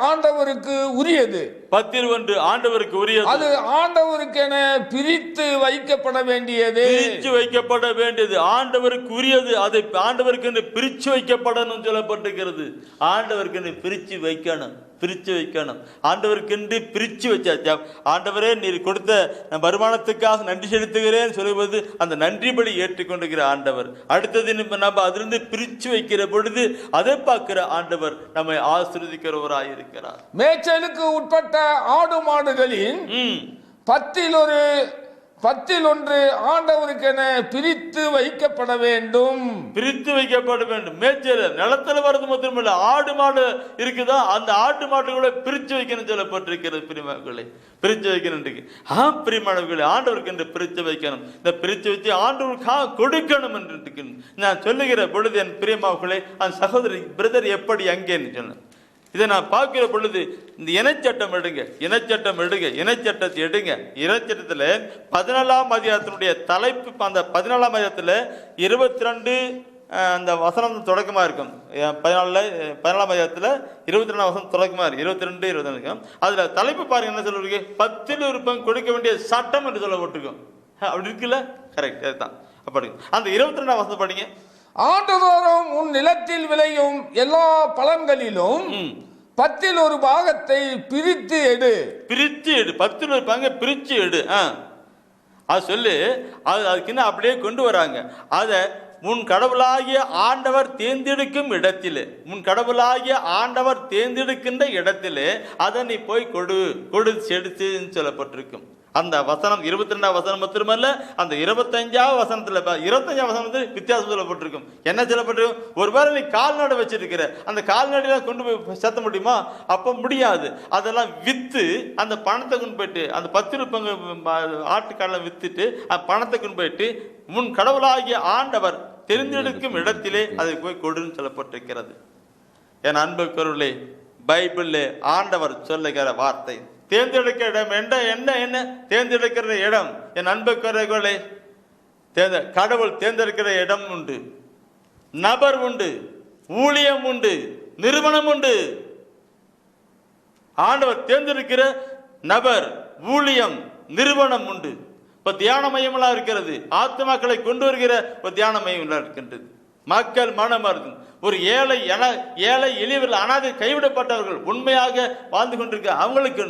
ஆண்டவருக்கு உரியது. 10 ஆண்டவருக்கு உரியது. அது ஆண்டவருக்கென பிரித்து வைக்கப்பட வேண்டியது. பிரித்து வைக்கப்பட வேண்டியது ஆண்டவருக்கு உரியது. அதை ஆண்டவருக்கு பிரிச்சு வைக்கப்படணும் சொல்லப்பட்டிருக்கிறது. ஆண்டவருக்கு பிரிச்சு வைக்கணும், பிரிச்சு வைக்கணும். ஆண்டவருக்கு பிரிச்சு வச்சாச்சா. ஆண்டவரே நீர் கொடுத்த வருமானத்துக்காக நன்றி செலுத்துகிறேன் சொல்லுவது அந்த நன்றி பலி ஏற்றுக்கொண்டிருக்கிற ஆண்டவர். அடுத்தது நம்ம அதிலிருந்து பிரிச்சு வைக்கிற பொழுது அதை பார்க்கிற ஆண்டவர் நம்மை ஆசீர்வதிக்கிறவராயிருக்கிறார். மேய்ச்சலுக்கு உட்பட்ட ஆடு மாடுகளின் 10 ஆண்டவருக்கென பிரித்து வைக்கப்பட வேண்டும். பிரித்து வைக்கப்பட வேண்டும். மேய்ச்சல் நிலத்துல வர்றது மட்டுமில்ல, ஆடு மாடு இருக்குதா, அந்த ஆட்டு மாடுகளை பிரிச்சு வைக்கணும் சொல்லப்பட்டிருக்கிறது. பிரிமாக்களை பிரிச்சு வைக்கணும். பிரிமானவர்களை ஆண்டவருக்கு என்று பிரிச்சு வைக்கணும். இந்த பிரிச்சு வச்சு ஆண்டவருக்காக கொடுக்கணும் என்று நான் சொல்லுகிற பொழுது என் பிரியமாவுகளை அந்த சகோதரி பிரதர் எப்படி அங்கேன்னு சொன்னேன். இதை நான் பார்க்கிற பொழுது இந்த இனச்சட்டம் எடுங்க, இனச்சட்டம் எடுங்க, இனச்சட்டத்தை எடுங்க. இனச்சட்டத்தில் 14ஆம் அதிகாரத்தினுடைய தலைப்பு, அந்த 14ஆம் அதிகாரத்தில் 22 அந்த வசனம் தொடக்கமாக இருக்கும். 14ஆம் அதிகாரத்தில் 22ஆம் வசனம் தொடக்கமாக இருக்கு. 22, 22 இருக்கும். அதில் தலைப்பு பாருங்க என்ன சொல்லிருக்கு. 10 பங்கு கொடுக்க வேண்டிய சட்டம் என்று சொல்லப்பட்டிருக்கும். அப்படி இருக்குல்ல, கரெக்ட், அதுதான். அப்படி அந்த 22ஆம் வசனம் படிங்க. ஆண்டுதோறும் உன் நிலத்தில் விளையும் எல்லா பலன்களிலும் 10 பாகத்தை பிரித்து எடு. பிரித்து எடு, 10 பங்கு பிரித்து எடு. அது சொல்லு. அதுக்குன்னு அப்படியே கொண்டு வராங்க. அதை உன் கடவுளாகிய ஆண்டவர் தேர்ந்தெடுக்கும் இடத்திலே, உன் கடவுளாகிய ஆண்டவர் தேர்ந்தெடுக்கின்ற இடத்திலே அதை நீ போய் கொடு செடுத்துன்னு சொல்லப்பட்டிருக்கும். அந்த வசனம் 22ஆம் வசனம் மட்டுமல்ல, அந்த 25ஆம் வசனத்துல 25ஆம் வசனத்துல வித்தியாசம் சொல்லப்பட்டிருக்கும். என்ன சொல்லப்பட்டிருக்கும்? ஒருவேளை நீ கால்நடை வச்சிருக்கிற, அந்த கால்நடையெல்லாம் கொண்டு போய் சேர்த்த முடியுமா? அப்ப முடியாது. அதெல்லாம் வித்து அந்த பணத்தை கொண்டு போயிட்டு, அந்த 10 பங்கு ஆட்டுக்காலை வித்துட்டு அந்த பணத்தை கொண்டு போயிட்டு உன் கடவுளாகிய ஆண்டவர் தெரிந்தெடுக்கும் இடத்திலே அதை போய் கொடுன்னு சொல்லப்பட்டிருக்கிறது. என் அன்புக்குரியவர்களே, பைபிள்ல ஆண்டவர் சொல்லுகிற வார்த்தை தேர்ந்தெடுக்கிற இடம் என்ன தேர்ந்தெடுக்கிற இடம். என் அன்புக்குரியவர்களே, கடவுள் தேர்ந்தெடுக்கிற இடம் உண்டு, நபர் உண்டு, ஊழியம் உண்டு, நிறுவனம் உண்டு. ஆண்டவர் தேர்ந்தெடுக்கிற நபர், ஊழியம், நிறுவனம் உண்டு. இப்ப தியான மையமெல்லாம் இருக்கிறது. ஆத்மாக்களை கொண்டு வருகிற ஒரு தியான மையம் இருக்கின்றது. மக்கள் மனமருந்தும் ஒரு ஏழை எளியவர்கள், அனாதை கைவிடப்பட்டவர்கள் உண்மையாக வாழ்ந்து கொண்டிருக்க அவங்களுக்கு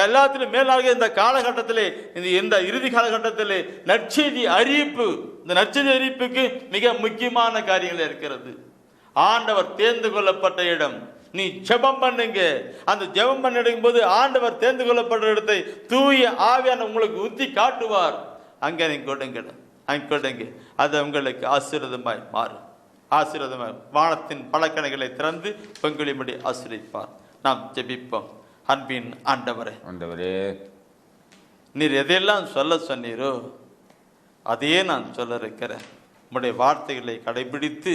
எல்லாத்திலும் மேலாக இந்த காலகட்டத்திலே, இந்த இறுதி காலகட்டத்திலே நற்செய்தி அறிவிப்பு, இந்த நற்செய்தி அறிவிப்புக்கு மிக முக்கியமான காரியங்கள் இருக்கிறது. ஆண்டவர் தேர்ந்து கொள்ளப்பட்ட இடம். நீ ஜெபம் பண்ணுங்க. அந்த ஜெபம் பண்ணிடும் போது ஆண்டவர் தேர்ந்து கொள்ளப்பட்ட இடத்தை தூய ஆவியான உங்களுக்கு ஊத்தி காட்டுவார். அங்கே நீங்க கொடுங்க, அது உங்களுக்கு ஆசீர்வாதமாய் மாறும். ஆசீர்வாதமாய் வானத்தின் பழக்கணைகளை திறந்து பங்குலிமடி ஆசீர்வதிப்பார். நாம் ஜெபிப்போம். அன்பின் ஆண்டவரே, நீர் எதையெல்லாம் சொல்ல சொன்னீரோ அதையே நான் சொல்ல இருக்கிறேன். உம்முடைய வார்த்தைகளை கடைபிடித்து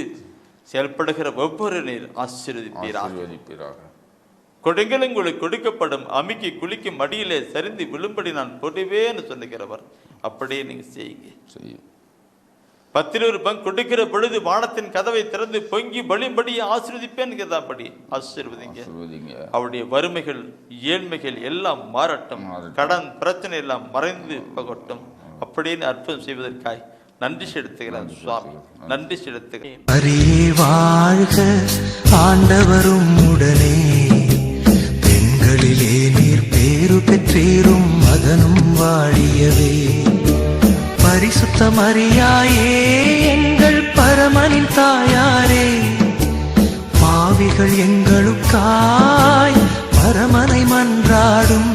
செயல்படுகிற ஒவ்வொரு நீர் ஆசீர்வதிப்பீராக. கொடுங்கள் உங்களுக்கு கொடுக்கப்படும், அமுக்கி குளிக்கும் மடியிலே சரிந்து விழும்படி நான் போடுவேன்னு சொல்லுகிறவர். அப்படியே நீங்க செய்யுங்க. 10 பங்கு கொடுக்கிற பொழுது வானத்தின் கதவை திறந்து பொங்கி பலிபடி ஆசீர்வதிப்பேன். படி ஆசீர்வதிங்க. அவருடைய வறுமைகள், ஏழ்மைகள் எல்லாம் மாறட்டும். கடன் பிரச்சனை எல்லாம் மறைந்து போகட்டும். அப்படின்னு அற்புதம் செய்வதற்காய் நன்றி செலுத்துகிறேன் சுவாமி, நன்றி செலுத்துகிறேன். வாழ்க ஆண்டவரும் உடனே, பெண்களிலே நீர் பேரு பெற்றீரும் மகனும் வாழியவே. பரிசுத்த மரியாயே எங்கள் பரமனின் தாயாரே, பாவிகள் எங்களுக்காய் பரமனை மன்றாடும்.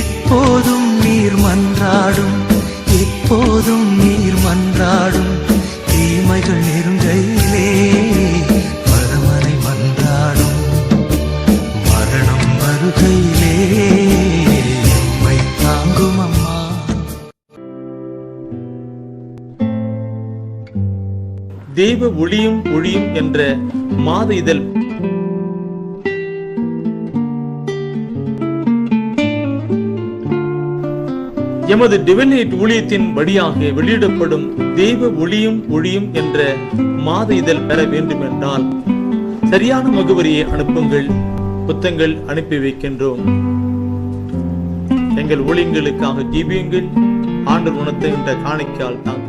இப்போதும் நீர் மன்றாடும், எப்போதும் நீர் மன்றாடும். தீமை தேவைகள் நெருங்கையிலே பரமனை மன்றாடும் மரணம் வருகையிலே எம்மை தாங்கும் அம்மா. தேவ ஒளியும் ஒளியும் என்ற மாத இதழ் எமது டிவைன் ஊழியத்தின் வழியாக வெளியிடப்படும் தேவ ஒளியும் ஒளியும் என்ற மாத இதழ் பெற வேண்டும் என்றால் சரியான முகவரியை அனுப்புங்கள். புத்தகங்கள் அனுப்பி வைக்கின்றோம். எங்கள் ஊழியங்களுக்காக ஜீவியுங்கள். ஆண்டவர் உணர்த்துகின்ற காணிக்கையால் தாங்கள்